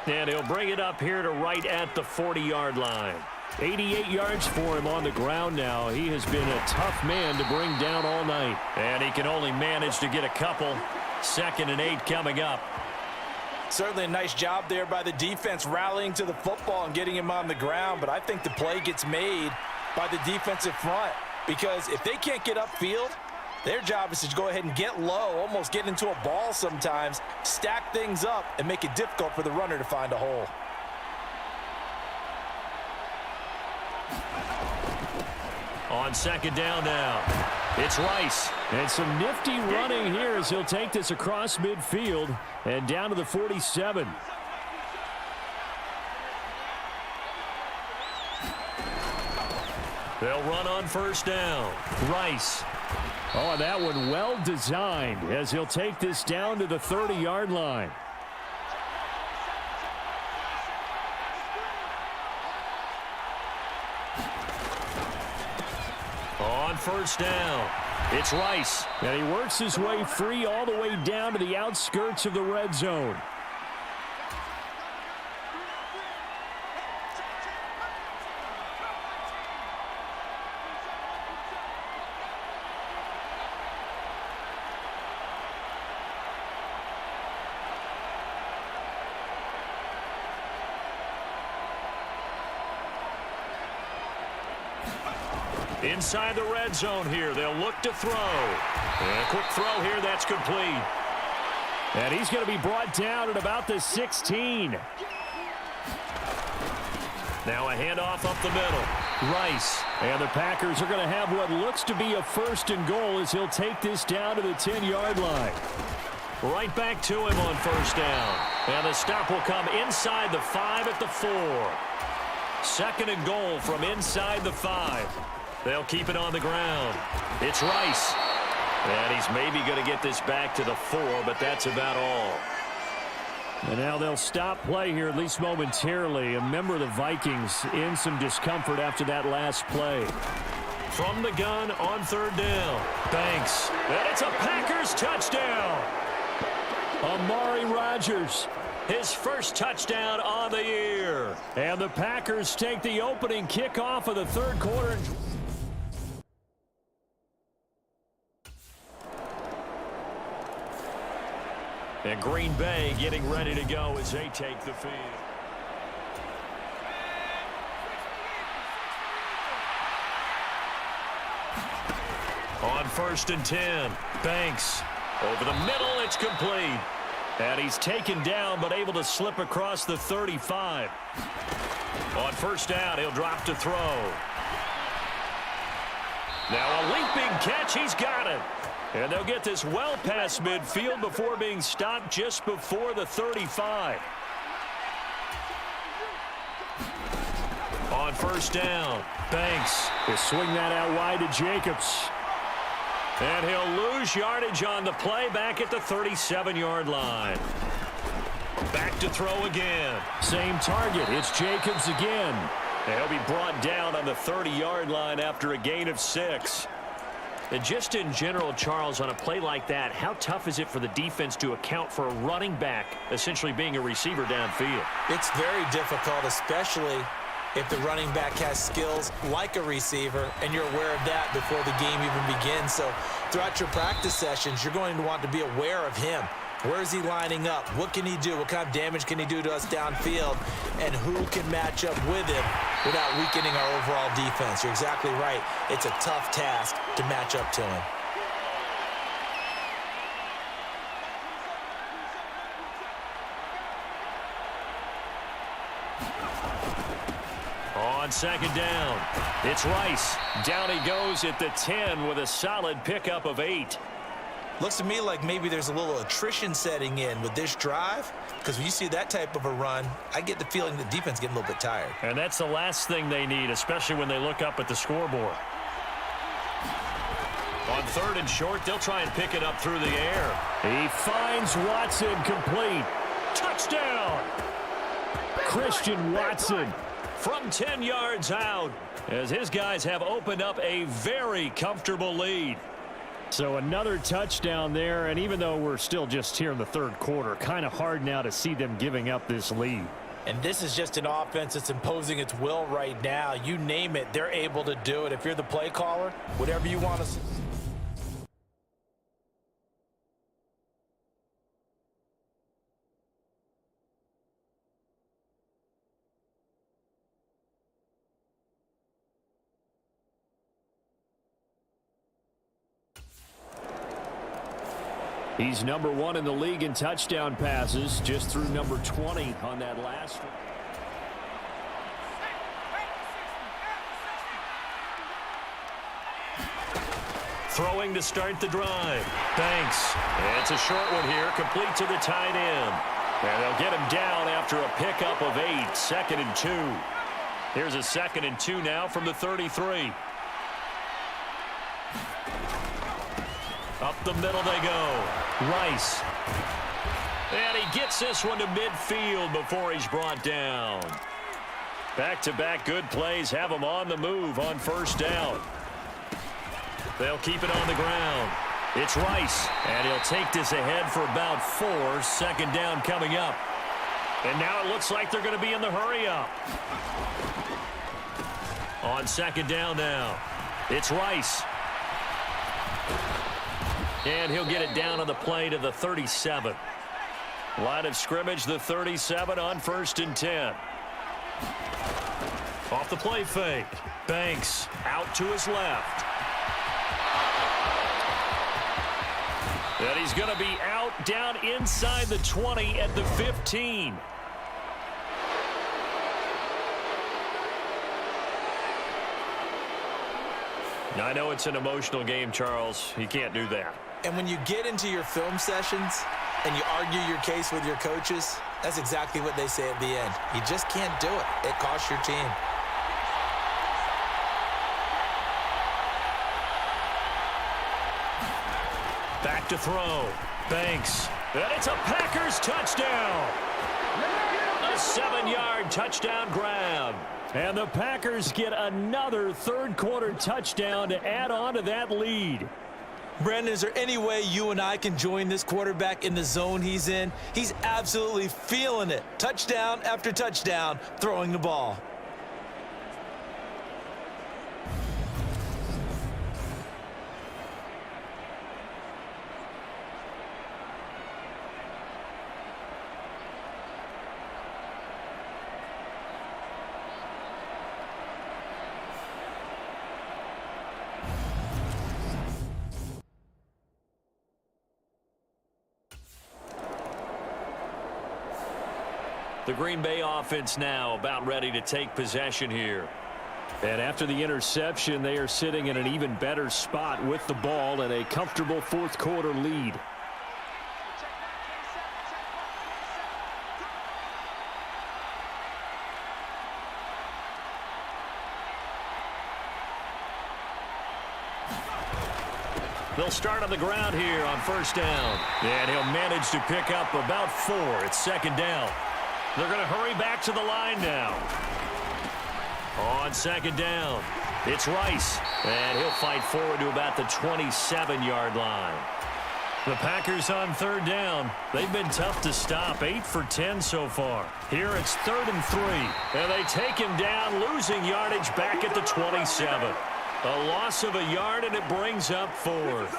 And he'll bring it up here to right at the 40-yard line. 88 yards for him on the ground now. He has been a tough man to bring down all night. And he can only manage to get a couple. 2nd and 8 coming up. Certainly a nice job there by the defense rallying to the football and getting him on the ground. But I think the play gets made by the defensive front. Because if they can't get upfield, their job is to go ahead and get low, almost get into a ball sometimes, stack things up, and make it difficult for the runner to find a hole. On 2nd down now, it's Rice. And some nifty running here as he'll take this across midfield and down to the 47. They'll run on first down. Rice. Oh, and that one well designed as he'll take this down to the 30-yard line. On first down, it's Rice. And he works his way free all the way down to the outskirts of the red zone. Inside the red zone here, they'll look to throw. And a quick throw here, that's complete. And he's going to be brought down at about the 16. Now a handoff up the middle. Rice. And the Packers are going to have what looks to be a 1st and goal as he'll take this down to the 10-yard line. Right back to him on first down. And the stop will come inside the 5 at the 4. 2nd and goal from inside the 5. They'll keep it on the ground. It's Rice. And he's maybe going to get this back to the 4, but that's about all. And now they'll stop play here, at least momentarily. A member of the Vikings in some discomfort after that last play. From the gun on 3rd down. Banks. And it's a Packers touchdown. Amari Rodgers. His first touchdown on the year. And the Packers take the opening kickoff of the 3rd quarter. And Green Bay getting ready to go as they take the field. On 1st and 10, Banks. Over the middle, it's complete. And he's taken down but able to slip across the 35. On first down, he'll drop to throw. Now a leaping catch, he's got it. And they'll get this well past midfield before being stopped just before the 35. On first down, Banks will swing that out wide to Jacobs. And he'll lose yardage on the play back at the 37-yard line. Back to throw again. Same target. It's Jacobs again. He'll be brought down on the 30-yard line after a gain of 6. And just in general, Charles, on a play like that, how tough is it for the defense to account for a running back essentially being a receiver downfield? It's very difficult, especially if the running back has skills like a receiver, and you're aware of that before the game even begins. So throughout your practice sessions, you're going to want to be aware of him. Where is he lining up? What can he do? What kind of damage can he do to us downfield? And who can match up with him without weakening our overall defense? You're exactly right. It's a tough task to match up to him. On second down, it's Rice. Down he goes at the 10 with a solid pickup of 8. Looks to me like maybe there's a little attrition setting in with this drive, because when you see that type of a run, I get the feeling the defense is getting a little bit tired. And that's the last thing they need, especially when they look up at the scoreboard. On third and short, they'll try and pick it up through the air. He finds Watson complete. Touchdown! Christian Watson from 10 yards out, as his guys have opened up a very comfortable lead. So another touchdown there, and even though we're still just here in the third quarter, kind of hard now to see them giving up this lead. And this is just an offense that's imposing its will right now. You name it, they're able to do it. If you're the play caller, whatever you want to see. He's number 1 in the league in touchdown passes, just through number 20 on that last one. Throwing to start the drive. Banks. It's a short one here, complete to the tight end. And they'll get him down after a pickup of 8, 2nd and 2. Here's a 2nd and 2 now from the 33. Up the middle they go. Rice. And he gets this one to midfield before he's brought down. Back-to-back good plays have him on the move on first down. They'll keep it on the ground. It's Rice, and he'll take this ahead for about 4. 2nd down coming up. And now it looks like they're going to be in the hurry-up. On 2nd down now, it's Rice. And he'll get it down on the play to the 37. Line of scrimmage, the 37 on 1st and 10. Off the play fake. Banks out to his left. And he's going to be out down inside the 20 at the 15. I know it's an emotional game, Charles. You can't do that. And when you get into your film sessions and you argue your case with your coaches, that's exactly what they say at the end. You just can't do it. It costs your team. Back to throw. Banks. And it's a Packers touchdown. A 7-yard touchdown grab. And the Packers get another third-quarter touchdown to add on to that lead. Brandon, is there any way you and I can join this quarterback in the zone he's in? He's absolutely feeling it. Touchdown after touchdown, throwing the ball. The Green Bay offense now about ready to take possession here. And after the interception, they are sitting in an even better spot with the ball and a comfortable fourth-quarter lead. They'll start on the ground here on first down. And he'll manage to pick up about 4. It's 2nd down. They're going to hurry back to the line now. On second down, it's Rice, and he'll fight forward to about the 27-yard line. The Packers on third down. They've been tough to stop, 8 for 10 so far. Here it's 3rd and 3. And they take him down, losing yardage back at the 27. A loss of a yard, and it brings up 4th.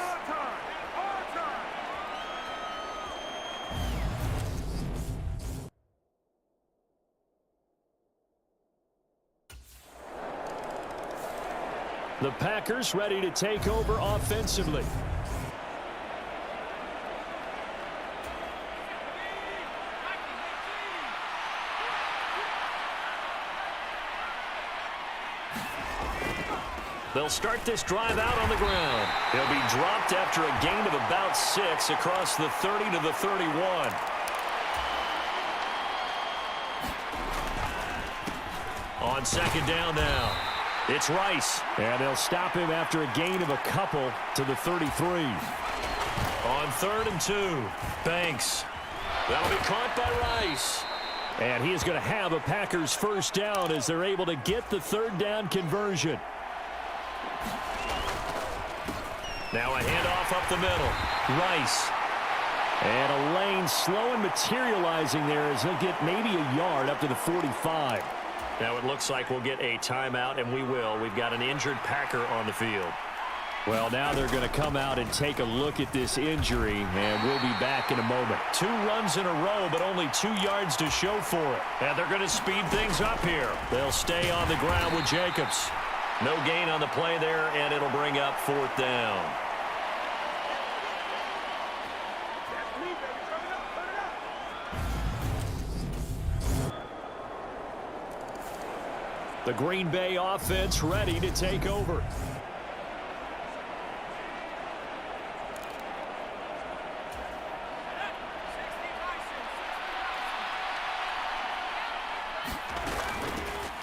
The Packers ready to take over offensively. They'll start this drive out on the ground. He'll be dropped after a gain of about 6 across the 30 to the 31. On second down now, it's Rice. And they'll stop him after a gain of a couple to the 33. On 3rd and 2, Banks. That'll be caught by Rice. And he is going to have a Packers first down as they're able to get the 3rd down conversion. Now a handoff up the middle. Rice. And a lane slow and materializing there as he'll get maybe a yard up to the 45. Now it looks like we'll get a timeout, and we will. We've got an injured Packer on the field. Well, now they're going to come out and take a look at this injury, and we'll be back in a moment. 2 runs in a row, but only 2 yards to show for it. And they're going to speed things up here. They'll stay on the ground with Jacobs. No gain on the play there, and it'll bring up 4th down. The Green Bay offense ready to take over.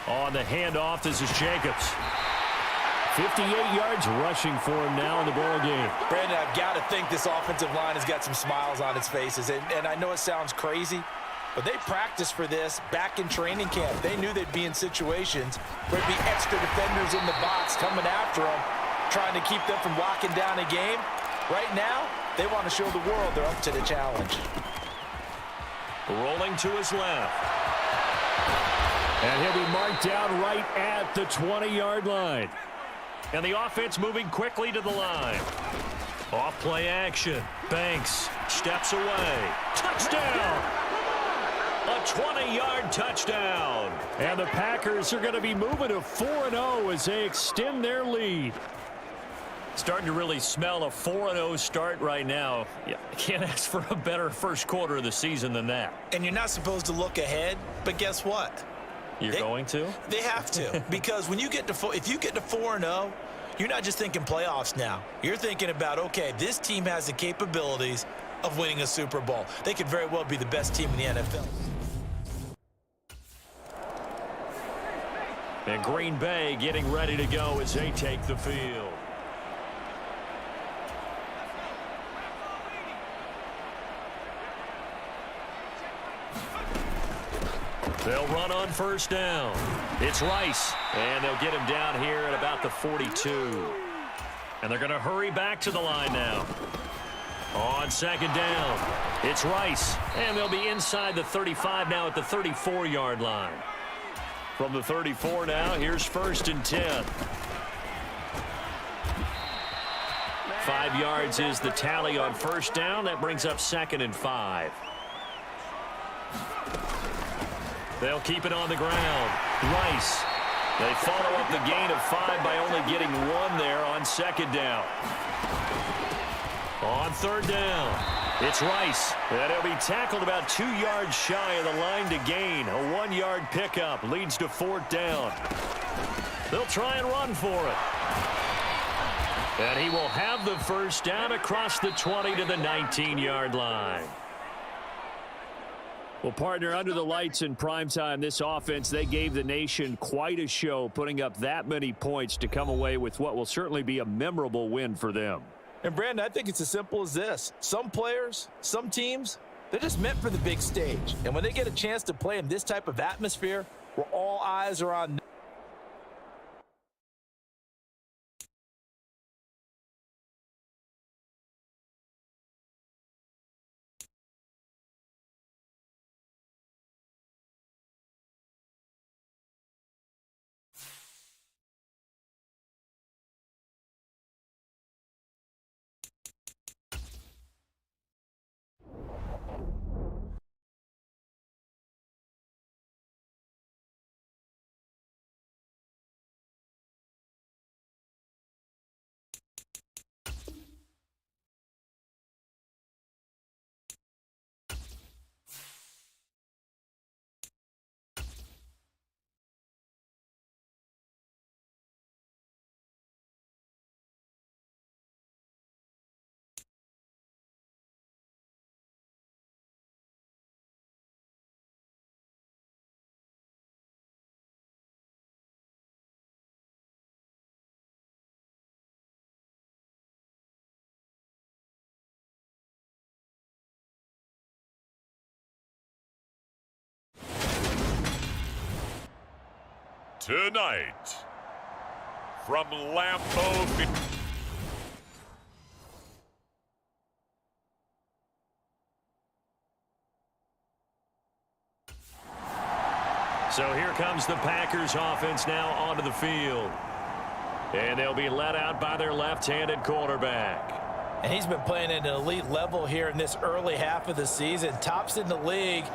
On the handoff, this is Jacobs. 58 yards rushing for him now in the ball game. Brandon, I've got to think this offensive line has got some smiles on its faces. And I know it sounds crazy, but they practiced for this back in training camp. They knew they'd be in situations where there'd be extra defenders in the box coming after them, trying to keep them from locking down a game. Right now, they want to show the world they're up to the challenge. Rolling to his left. And he'll be marked down right at the 20-yard line. And the offense moving quickly to the line. Off play action. Banks steps away. Touchdown! A 20-yard touchdown. And the Packers are going to be moving to 4-0 as they extend their lead. Starting to really smell a 4-0 start right now. Yeah, can't ask for a better first quarter of the season than that. And you're not supposed to look ahead, but guess what? You're going to? They have to, because when you get to if you get to 4-0, you're not just thinking playoffs now. You're thinking about, okay, this team has the capabilities of winning a Super Bowl. They could very well be the best team in the NFL. And Green Bay getting ready to go as they take the field. They'll run on first down. It's Rice, and they'll get him down here at about the 42. And they're going to hurry back to the line now. On second down, it's Rice, and they'll be inside the 35 now at the 34-yard line. From the 34 now, here's 1st and 10. 5 yards is the tally on first down. That brings up 2nd and 5. They'll keep it on the ground. Rice. They follow up the gain of 5 by only getting 1 there on 2nd down. On 3rd down, it's Rice. And he'll be tackled about 2 yards shy of the line to gain. A 1-yard pickup leads to 4th down. They'll try and run for it. And he will have the first down across the 20 to the 19-yard line. Well, partner, under the lights in primetime, this offense, they gave the nation quite a show, putting up that many points to come away with what will certainly be a memorable win for them. And, Brandon, I think it's as simple as this. Some players, some teams, they're just meant for the big stage. And when they get a chance to play in this type of atmosphere where all eyes are on them, Tonight, from Lambeau Field. So here comes the Packers offense now onto the field. And they'll be led out by their left-handed quarterback. And he's been playing at an elite level here in this early half of the season. Tops in the league.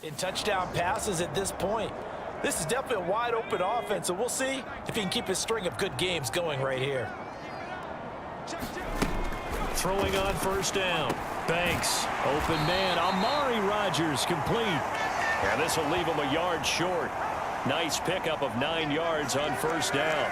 In touchdown passes at this point. This is definitely a wide open offense, and we'll see if he can keep his string of good games going right here. Throwing on first down. Banks, open man. Amari Rodgers complete. And this will leave him a yard short. Nice pickup of 9 yards on first down.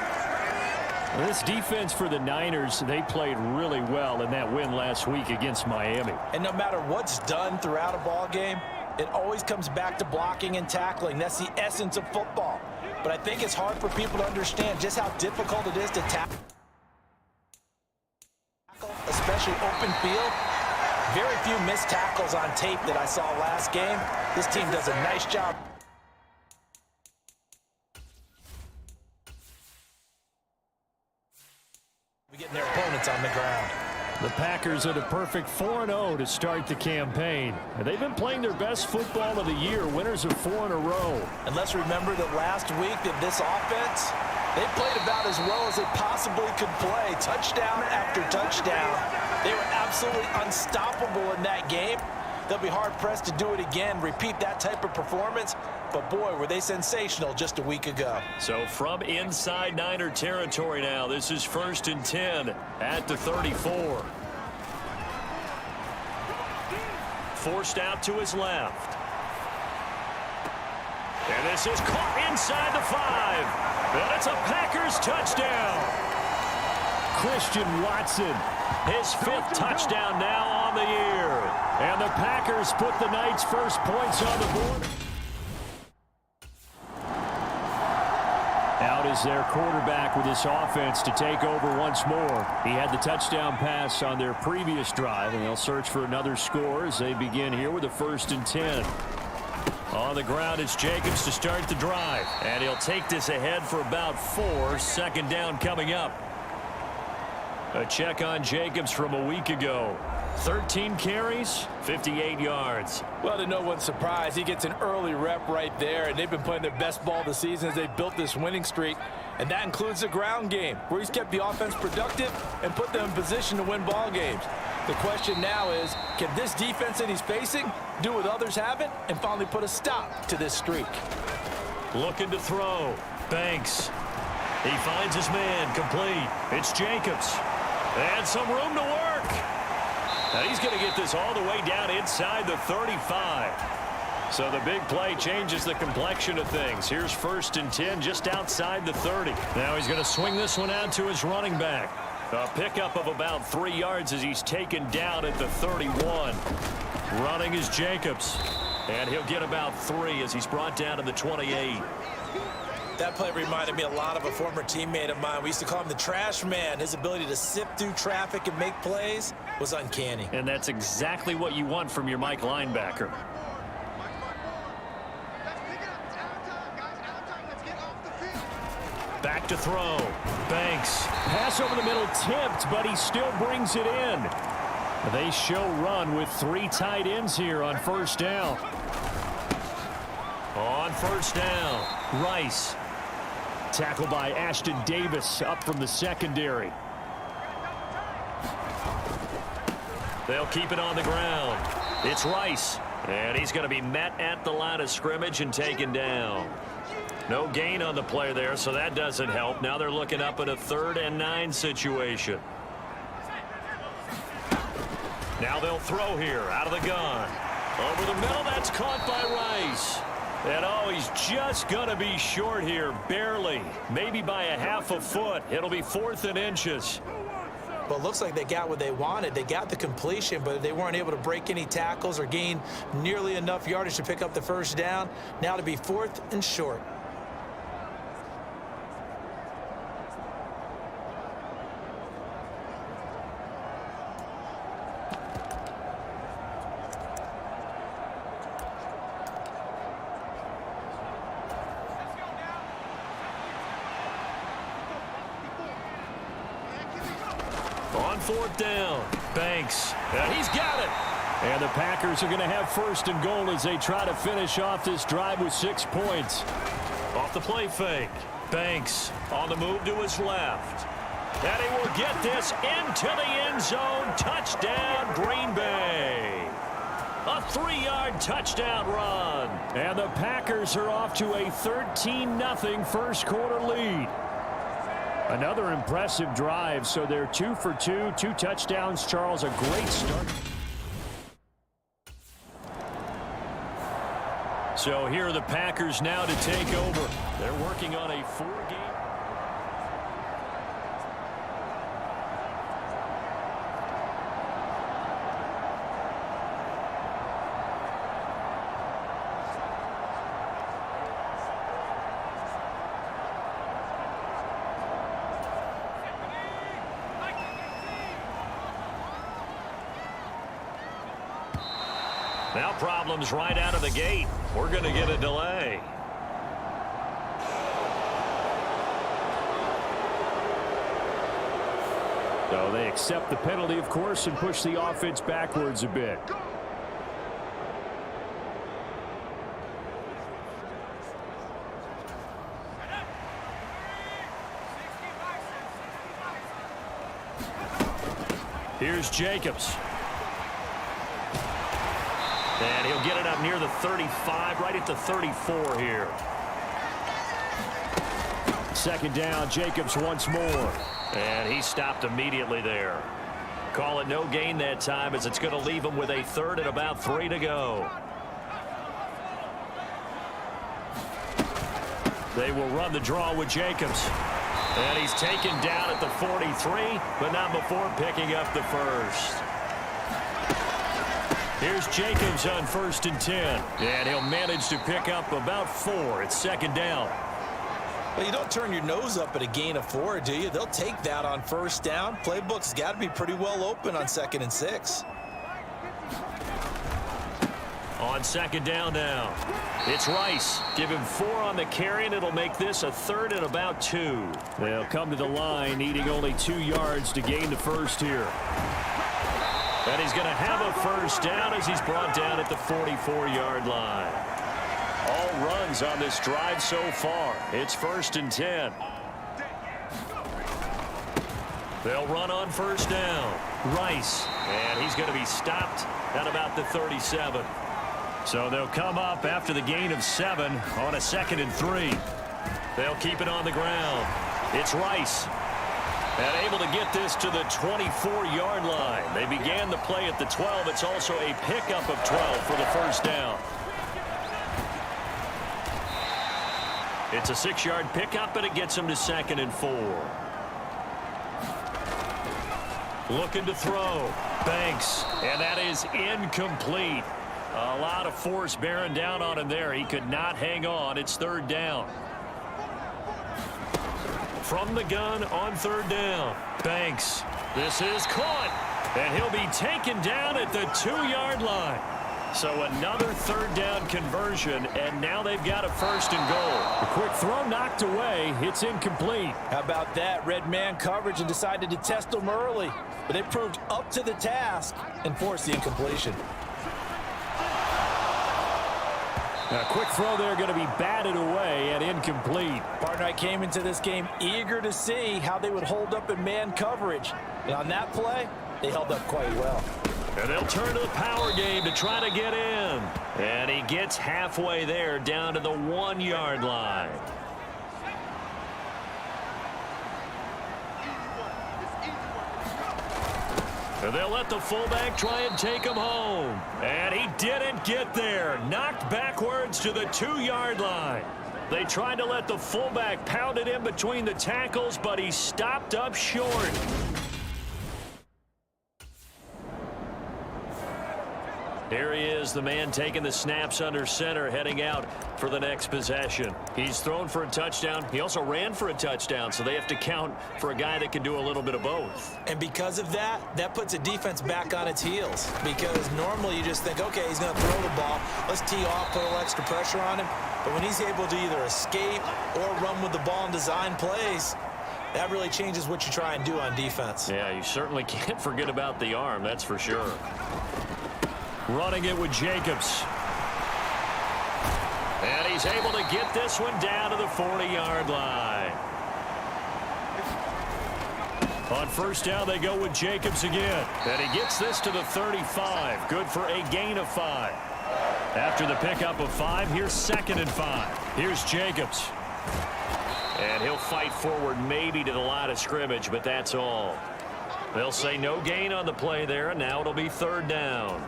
This defense for the Niners, they played really well in that win last week against Miami. And no matter what's done throughout a ball game, it always comes back to blocking and tackling. That's the essence of football. But I think it's hard for people to understand just how difficult it is to tackle, especially open field. Very few missed tackles on tape that I saw last game. This team does a nice job. Getting their opponents on the ground. The Packers are the perfect 4-0 to start the campaign. And they've been playing their best football of the year, winners of 4 in a row. And let's remember that last week that this offense, they played about as well as they possibly could play. Touchdown after touchdown. They were absolutely unstoppable in that game. They'll be hard-pressed to do it again, repeat that type of performance. But, boy, were they sensational just a week ago. So from inside Niner territory now, this is 1st and 10 at the 34. Forced out to his left. And this is caught inside the 5. And it's a Packers touchdown. Christian Watson, His 5th touchdown now on the year. and the Packers put the Knights' first points on the board. Out is their quarterback with this offense to take over once more. He had the touchdown pass on their previous drive, and they'll search for another score as they begin here with a 1st and 10. On the ground, it's Jacobs to start the drive. And he'll take this ahead for about 4. 2nd down coming up. A check on Jacobs from a week ago. 13 carries, 58 yards. Well, to no one's surprise, he gets an early rep right there, and they've been playing their best ball this season as they built this winning streak. And that includes the ground game, where he's kept the offense productive and put them in position to win ball games. The question now is, can this defense that he's facing do what others haven't and finally put a stop to this streak? Looking to throw. Banks. He finds his man. Complete. It's Jacobs. And some room to work. Now he's going to get this all the way down inside the 35. So the big play changes the complexion of things. Here's 1st and 10 just outside the 30. Now he's going to swing this one out to his running back. A pickup of about 3 yards as he's taken down at the 31. Running is Jacobs. And he'll get about 3 as he's brought down to the 28. That play reminded me a lot of a former teammate of mine. We used to call him the trash man. His ability to sift through traffic and make plays was uncanny. And that's exactly what you want from your Mike linebacker. Back to throw. Banks. Pass over the middle tipped, but he still brings it in. They show run with 3 tight ends here on 1st down. On 1st down, Rice. Tackled by Ashton Davis up from the secondary. They'll keep it on the ground. It's Rice. And he's going to be met at the line of scrimmage and taken down. No gain on the play there, so that doesn't help. Now they're looking up at a 3rd and 9 situation. Now they'll throw here out of the gun. Over the middle, that's caught by Rice. And oh, he's just going to be short here, barely. Maybe by a half a foot. It'll be 4th and inches. Well, it looks like they got what they wanted. They got the completion, but they weren't able to break any tackles or gain nearly enough yardage to pick up the 1st down. Now to be 4th and short. On 4th down, Banks. And he's got it. And the Packers are going to have 1st and goal as they try to finish off this drive with 6 points. Off the play fake. Banks on the move to his left. And he will get this into the end zone. Touchdown, Green Bay. A 3-yard touchdown run. And the Packers are off to a 13-0 first quarter lead. Another impressive drive, so they're 2 for 2, 2 touchdowns. Charles, a great start. So here are the Packers now to take over. They're working on a 4-game. Now problems right out of the gate. We're going to get a delay. So they accept the penalty, of course, and push the offense backwards a bit. Here's Jacobs. And he'll get it up near the 35, right at the 34 here. Second down, Jacobs once more. And he stopped immediately there. Call it no gain that time, as it's going to leave him with a third and about 3 to go. They will run the draw with Jacobs. And he's taken down at the 43, but not before picking up the first. Here's Jacobs on 1st and 10. And he'll manage to pick up about 4. It's second down. Well, you don't turn your nose up at a gain of 4, do you? They'll take that on 1st down. Playbook's got to be pretty well open on 2nd and 6. On 2nd down now, it's Rice. Give him 4 on the carry, and it'll make this a 3rd and about 2. They'll come to the line, needing only 2 yards to gain the first here. And he's going to have a 1st down as he's brought down at the 44-yard line. All runs on this drive so far. It's 1st and 10. They'll run on 1st down. Rice, and he's going to be stopped at about the 37. So they'll come up after the gain of 7 on a 2nd and 3. They'll keep it on the ground. It's Rice. And able to get this to the 24-yard line. They began the play at the 12. It's also a pickup of 12 for the 1st down. It's a 6-yard pickup, and it gets him to 2nd and 4. Looking to throw. Banks. And that is incomplete. A lot of force bearing down on him there. He could not hang on. It's 3rd down. From the gun on 3rd down. Banks. This is caught. And he'll be taken down at the 2-yard line. So another 3rd down conversion, and now they've got a 1st and goal. The quick throw knocked away. It's incomplete. How about that? Red man coverage and decided to test them early. But they proved up to the task and forced the incompletion. A quick throw there going to be batted away and incomplete. Partner, I came into this game eager to see how they would hold up in man coverage. And on that play, they held up quite well. And they'll turn to the power game to try to get in. And he gets halfway there, down to the 1-yard line. And they'll let the fullback try and take him home. And he didn't get there. Knocked backwards to the 2-yard line. They tried to let the fullback pound it in between the tackles, but he stopped up short. Here he is, the man taking the snaps under center, heading out for the next possession. He's thrown for a touchdown. He also ran for a touchdown, so they have to count for a guy that can do a little bit of both. And because of that, that puts a defense back on its heels. Because normally you just think, okay, he's going to throw the ball. Let's tee off, put a little extra pressure on him. But when he's able to either escape or run with the ball and design plays, that really changes what you try and do on defense. Yeah, you certainly can't forget about the arm, that's for sure. Running it with Jacobs. And he's able to get this one down to the 40-yard line. On 1st down, they go with Jacobs again. And he gets this to the 35. Good for a gain of 5. After the pickup of 5, here's 2nd and 5. Here's Jacobs. And he'll fight forward maybe to the line of scrimmage, but that's all. They'll say no gain on the play there, and now it'll be 3rd down.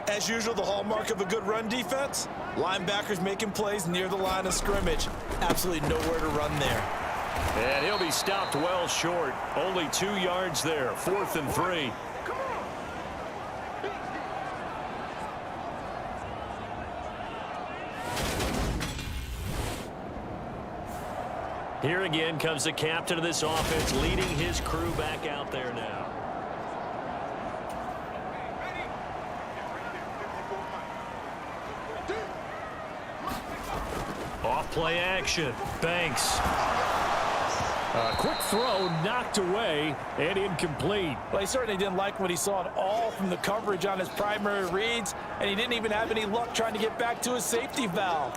As usual, the hallmark of a good run defense, linebackers making plays near the line of scrimmage. Absolutely nowhere to run there. And he'll be stopped well short. Only 2 yards there. 4th and 3. Here again comes the captain of this offense, leading his crew back out there now. Off play action. Banks. A quick throw knocked away and incomplete. Well, he certainly didn't like what he saw at all from the coverage on his primary reads, and he didn't even have any luck trying to get back to his safety valve.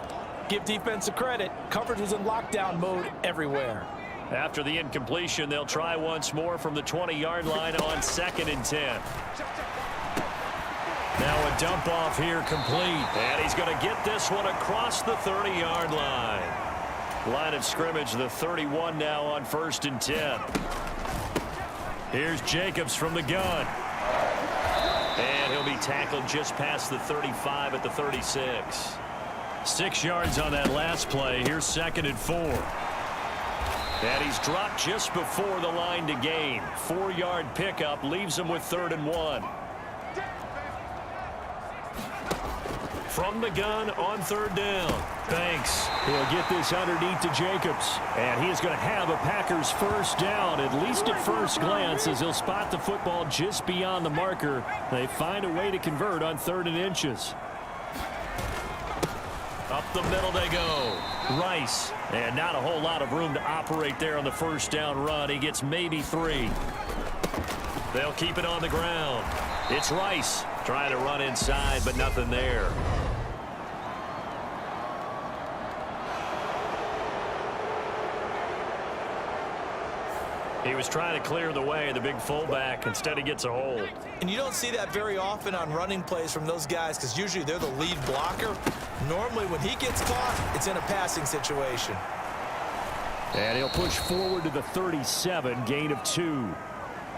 Give defense a credit. Coverage was in lockdown mode everywhere. After the incompletion, they'll try once more from the 20-yard line on 2nd and 10. Now a dump off here complete. And he's going to get this one across the 30-yard line. Line of scrimmage, the 31 now on 1st and 10. Here's Jacobs from the gun. And he'll be tackled just past the 35 at the 36. 6 yards on that last play. Here's 2nd and 4. And he's dropped just before the line to gain. 4-yard pickup leaves him with 3rd and 1. From the gun on 3rd down. Banks. He'll get this underneath to Jacobs. And he is going to have a Packers first down, at least at first glance, as he'll spot the football just beyond the marker. They find a way to convert on 3rd and inches. Up the middle they go. Rice. And not a whole lot of room to operate there on the first down run. He gets maybe 3. They'll keep it on the ground. It's Rice trying to run inside, but nothing there. He was trying to clear the way, the big fullback. Instead, he gets a hold. And you don't see that very often on running plays from those guys because usually they're the lead blocker. Normally, when he gets caught, it's in a passing situation. And he'll push forward to the 37, gain of 2.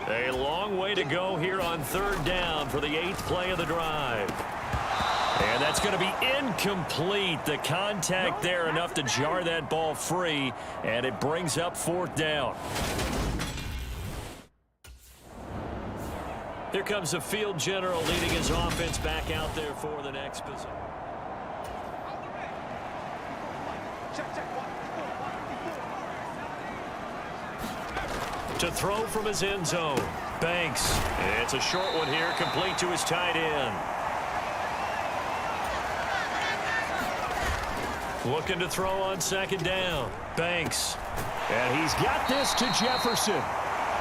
A long way to go here on 3rd down for the 8th play of the drive. And that's going to be incomplete. The contact there enough to jar that ball free, and it brings up 4th down. Here comes the field general leading his offense back out there for the next possession. To throw from his end zone. Banks. It's a short one here, complete to his tight end. Looking to throw on 2nd down. Banks. And he's got this to Jefferson.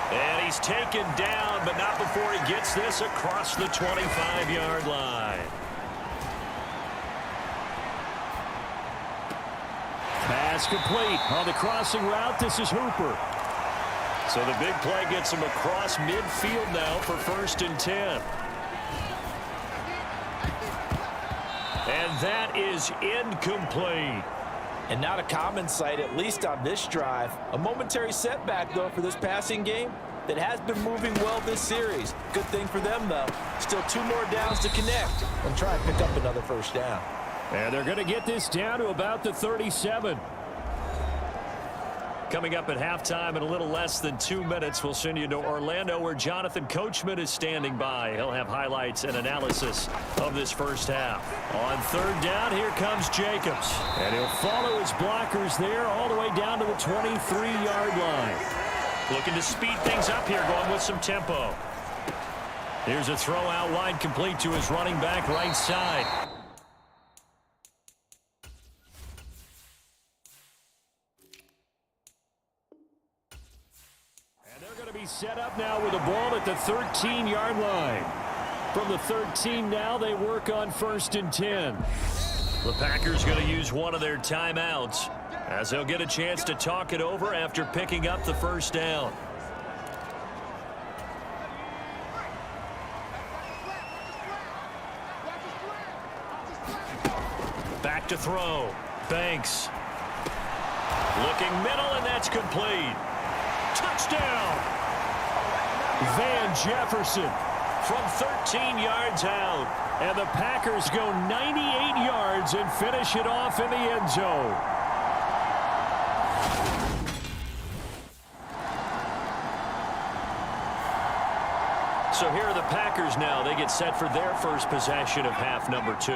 And he's taken down, but not before he gets this across the 25-yard line. Pass complete. On the crossing route, this is Hooper. So the big play gets him across midfield now for 1st and 10. And that is incomplete. And not a common sight, at least on this drive. A momentary setback, though, for this passing game that has been moving well this series. Good thing for them, though. Still 2 more downs to connect and try and pick up another first down. And they're going to get this down to about the 37. Coming up at halftime in a little less than 2 minutes, we'll send you to Orlando where Jonathan Coachman is standing by. He'll have highlights and analysis of this first half. On 3rd down, here comes Jacobs. And he'll follow his blockers there all the way down to the 23-yard line. Looking to speed things up here, going with some tempo. Here's a throw out wide complete to his running back right side. Set up now with the ball at the 13-yard line. From the 13 now, they work on 1st and 10. The Packers going to use one of their timeouts as they'll get a chance to talk it over after picking up the first down. Back to throw. Banks. Looking middle, and that's complete. Touchdown! Van Jefferson from 13 yards out. And the Packers go 98 yards and finish it off in the end zone. So here are the Packers now. They get set for their first possession of half number 2.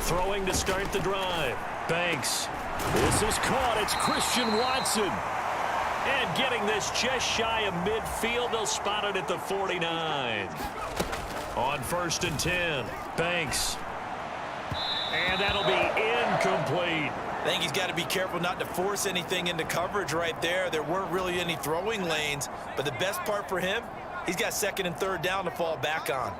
Throwing to start the drive. Banks. This is caught. It's Christian Watson. And getting this just shy of midfield. They'll spot it at the 49. On 1st and 10. Banks. And that'll be incomplete. I think he's got to be careful not to force anything into coverage right there. There weren't really any throwing lanes, but the best part for him, he's got second and third down to fall back on.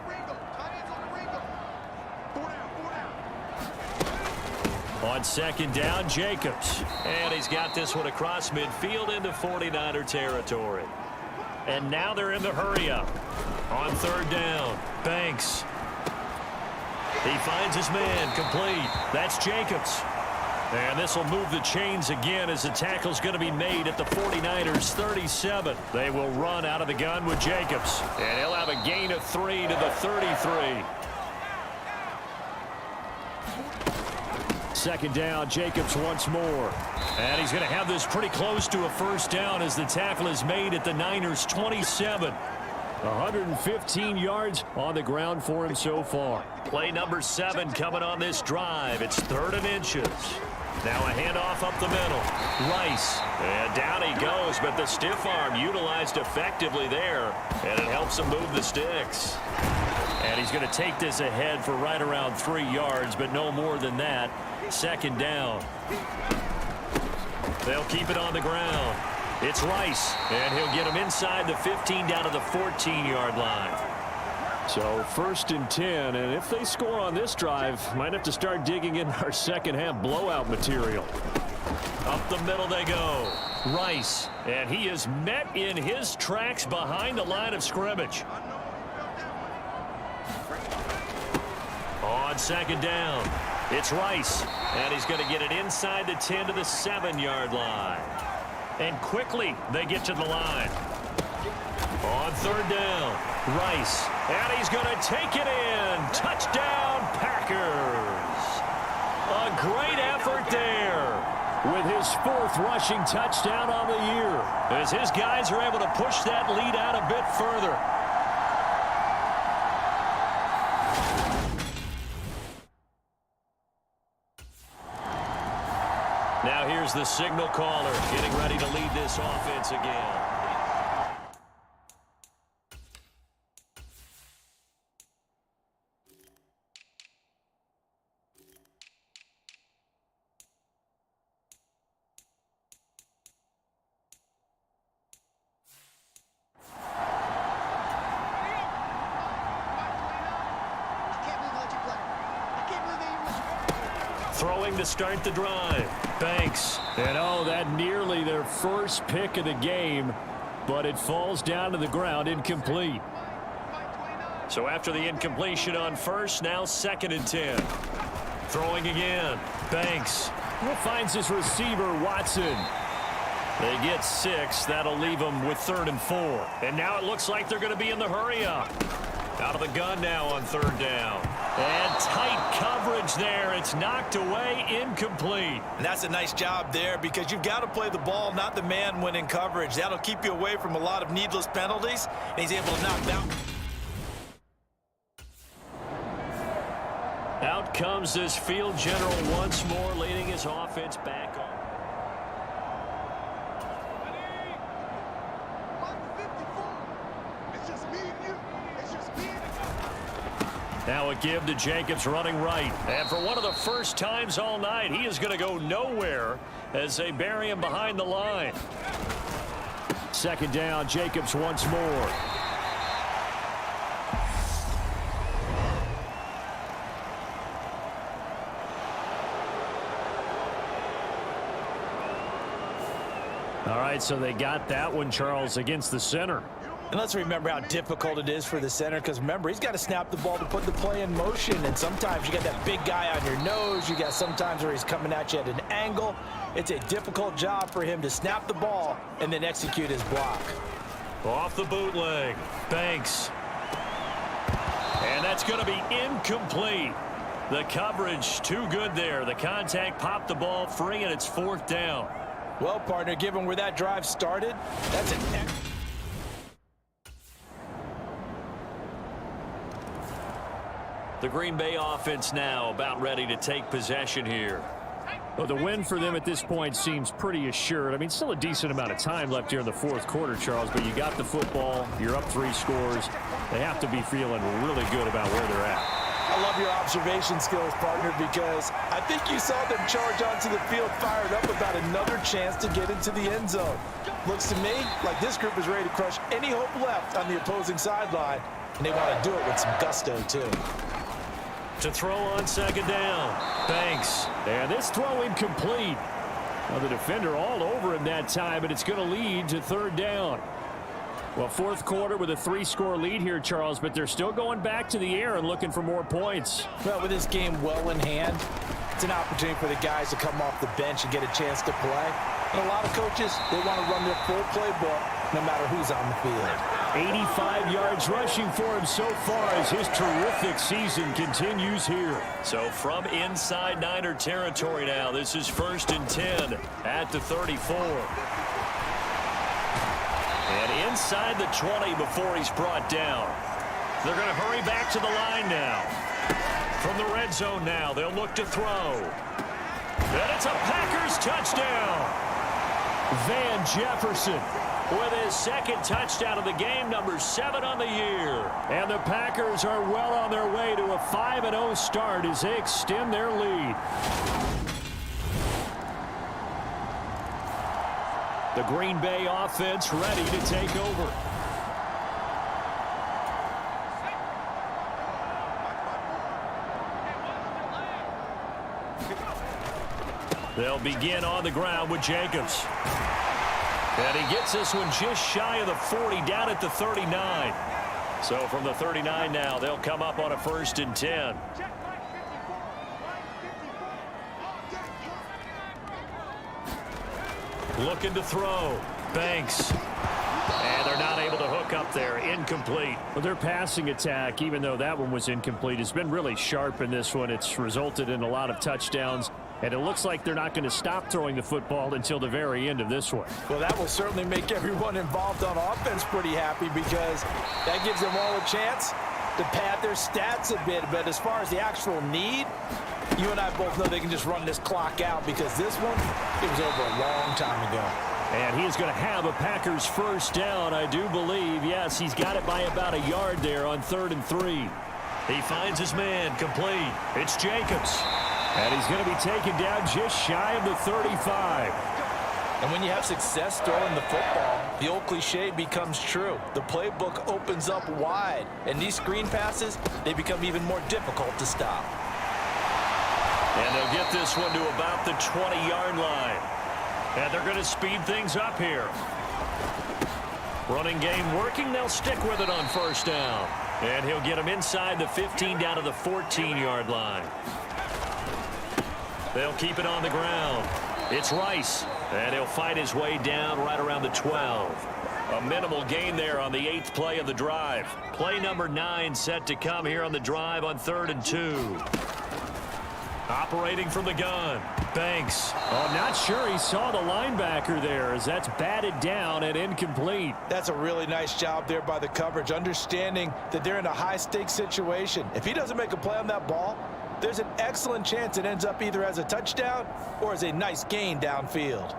On second down, Jacobs. And he's got this one across midfield into 49er territory. And now they're in the hurry-up. On third down, Banks. He finds his man, complete. That's Jacobs. And this will move the chains again as the tackle's going to be made at the 49ers 37. They will run out of the gun with Jacobs. And he'll have a gain of 3 to the 33. Second down, Jacobs once more. And he's going to have this pretty close to a first down as the tackle is made at the Niners 27. 115 yards on the ground for him so far. Play number 7 coming on this drive. It's 3rd and inches. Now a handoff up the middle. Rice. And down he goes, but the stiff arm utilized effectively there. And it helps him move the sticks. And he's going to take this ahead for right around 3 yards, but no more than that. Second down. They'll keep it on the ground. It's Rice, and he'll get him inside the 15 down to the 14-yard line. So 1st and 10, and if they score on this drive, might have to start digging in our second-half blowout material. Up the middle they go. Rice, and he is met in his tracks behind the line of scrimmage. On second down, it's Rice, and he's going to get it inside the 10 to the 7-yard line. And quickly, they get to the line. On third down, Rice, and he's going to take it in. Touchdown, Packers. A great effort there with his 4th rushing touchdown on the year, as his guys are able to push that lead out a bit further. Now here's the signal caller getting ready to lead this offense again. Throwing to start the drive. Banks. And oh, that nearly their first pick of the game, but it falls down to the ground incomplete. So after the incompletion on first, now 2nd and 10. Throwing again. Banks. Finds his receiver, Watson. They get 6. That'll leave them with 3rd and 4. And now it looks like they're going to be in the hurry-up. Out of the gun now on 3rd down. And tight coverage there. It's knocked away, incomplete. And that's a nice job there, because you've got to play the ball, not the man when in coverage. That'll keep you away from a lot of needless penalties, and he's able to knock down. Out comes this field general once more, leading his offense back on. Now a give to Jacobs running right. And for one of the first times all night, he is going to go nowhere as they bury him behind the line. Second down, Jacobs once more. All right, so they got that one, Charles, against the center. And let's remember how difficult it is for the center, because remember, he's got to snap the ball to put the play in motion, and sometimes you got that big guy on your nose. You got sometimes where he's coming at you at an angle. It's a difficult job for him to snap the ball and then execute his block. Off the bootleg, Banks. And that's going to be incomplete. The coverage too good there. The contact popped the ball free, and it's 4th down. Well, partner, given where that drive started, that's an The Green Bay offense now about ready to take possession here. Well, the win for them at this point seems pretty assured. I mean, still a decent amount of time left here in the 4th quarter, Charles, but you got the football. You're up 3 scores. They have to be feeling really good about where they're at. love your observation skills, partner, because I think you saw them charge onto the field fired up about another chance to get into the end zone. Looks to me like this group is ready to crush any hope left on the opposing sideline, and they want to do it with some gusto, too. To throw on second down, Banks. And this throw incomplete. Well, the defender all over him that time, and it's going to lead to third down. Well, fourth quarter with a 3-score lead here, Charles, but they're still going back to the air and looking for more points. Well, with this game well in hand, it's an opportunity for the guys to come off the bench and get a chance to play. And a lot of coaches, they want to run their full playbook no matter who's on the field. 85 yards rushing for him so far as his terrific season continues here. So from inside Niner territory now, this is 1st and 10 at the 34. And inside the 20 before he's brought down. They're going to hurry back to the line now. From the red zone now, they'll look to throw. And it's a Packers touchdown. Van Jefferson with his second touchdown of the game, number 7 on the year. And the Packers are well on their way to a 5-0 start as they extend their lead. The Green Bay offense ready to take over. They'll begin on the ground with Jacobs. And he gets this one just shy of the 40, down at the 39. So from the 39 now, they'll come up on a 1st and 10. Looking to throw. Banks. And they're not able to hook up there. Incomplete. Well, their passing attack, even though that one was incomplete, has been really sharp in this one. It's resulted in a lot of touchdowns. And it looks like they're not going to stop throwing the football until the very end of this one. Well, that will certainly make everyone involved on offense pretty happy because that gives them all a chance to pad their stats a bit. But as far as the actual need, you and I both know they can just run this clock out because this one, it was over a long time ago. And he's going to have a Packers first down, I do believe. Yes, he's got it by about a yard there on 3rd and 3. He finds his man complete. It's Jacobs. And he's going to be taken down just shy of the 35. And when you have success throwing the football, the old cliche becomes true. The playbook opens up wide. And these screen passes, they become even more difficult to stop. And they'll get this one to about the 20-yard line. And they're going to speed things up here. Running game working. They'll stick with it on 1st down. And he'll get him inside the 15 down to the 14-yard line. They'll keep it on the ground. It's Rice. And he'll fight his way down right around the 12. A minimal gain there on the 8th play of the drive. Play number 9 set to come here on the drive on 3rd and 2. Operating from the gun. Banks. Oh, not sure he saw the linebacker there as that's batted down and incomplete. That's a really nice job there by the coverage, understanding that they're in a high-stakes situation. If he doesn't make a play on that ball, there's an excellent chance it ends up either as a touchdown or as a nice gain downfield.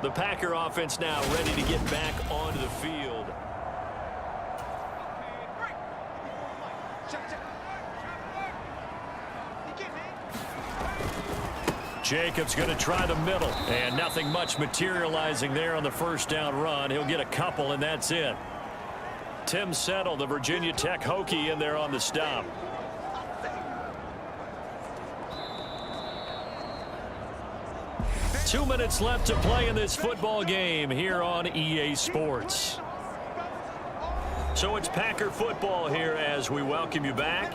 The Packer offense now ready to get back onto the field. Jacobs going to try the middle, and nothing much materializing there on the 1st down run. He'll get a couple, and that's it. Tim Settle, the Virginia Tech Hokie, in there on the stop. Two minutes left to play in this football game here on EA Sports. So it's Packer football here as we welcome you back.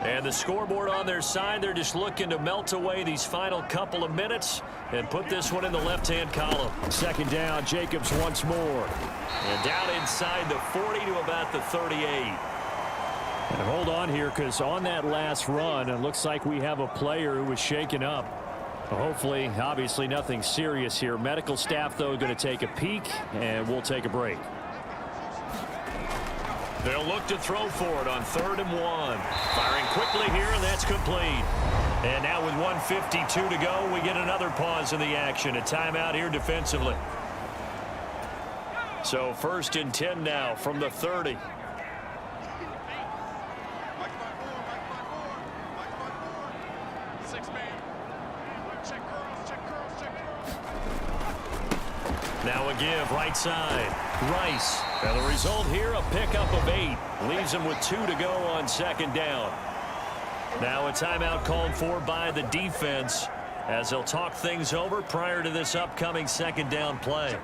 And the scoreboard on their side, they're just looking to melt away these final couple of minutes and put this one in the left-hand column. 2nd down, Jacobs once more. And down inside the 40 to about the 38. And hold on here because on that last run, it looks like we have a player who was shaken up. Hopefully, obviously nothing serious here. Medical staff, though, going to take a peek, and we'll take a break. They'll look to throw for it on 3rd and 1. Firing quickly here, and that's complete. And now with 1:52 to go, we get another pause in the action. A timeout here defensively. So 1st and 10 now from the 30. Now a give right side. Rice. And the result here, a pickup of 8. Leaves him with 2 to go on 2nd down. Now a timeout called for by the defense as they'll talk things over prior to this upcoming 2nd down play.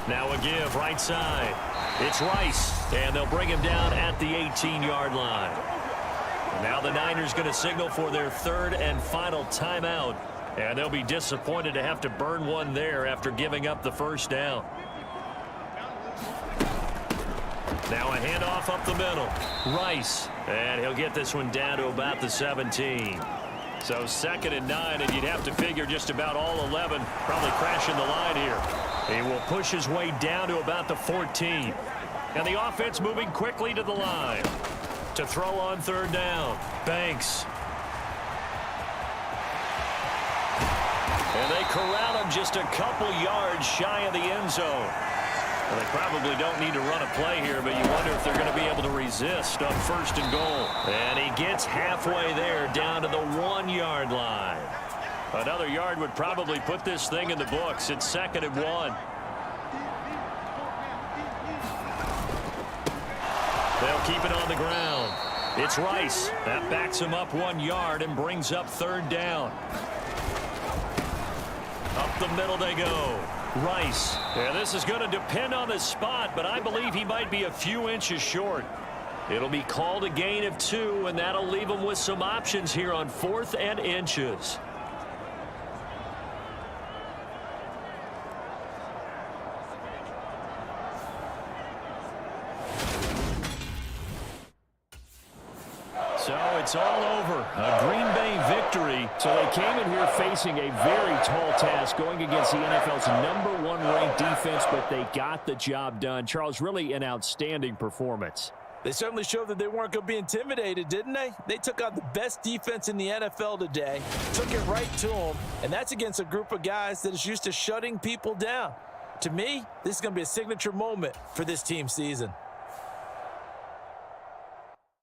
Now a give right side. It's Rice, and they'll bring him down at the 18-yard line. And now the Niners going to signal for their 3rd and final timeout, and they'll be disappointed to have to burn one there after giving up the 1st down. Now a handoff up the middle. Rice, and he'll get this one down to about the 17. So 2nd and 9, and you'd have to figure just about all 11 probably crashing the line here. He will push his way down to about the 14. And the offense moving quickly to the line. To throw on 3rd down. Banks. And they corral him just a couple yards shy of the end zone. Well, they probably don't need to run a play here, but you wonder if they're going to be able to resist on 1st and goal. And he gets halfway there down to the 1-yard line. Another yard would probably put this thing in the books. It's 2nd and 1. They'll keep it on the ground. It's Rice. That backs him up 1 yard and brings up 3rd down. Up the middle they go. Rice. Yeah, this is going to depend on the spot, but I believe he might be a few inches short. It'll be called a gain of 2, and that'll leave him with some options here on 4th and inches. So it's all over. A Green Bay victory. So they came in here facing a very tall task going against the NFL's #1 ranked defense, but they got the job done. Charles, really an outstanding performance. They certainly showed that they weren't going to be intimidated, didn't they? They took out the best defense in the NFL today, took it right to them, and that's against a group of guys that is used to shutting people down. To me, this is going to be a signature moment for this team season.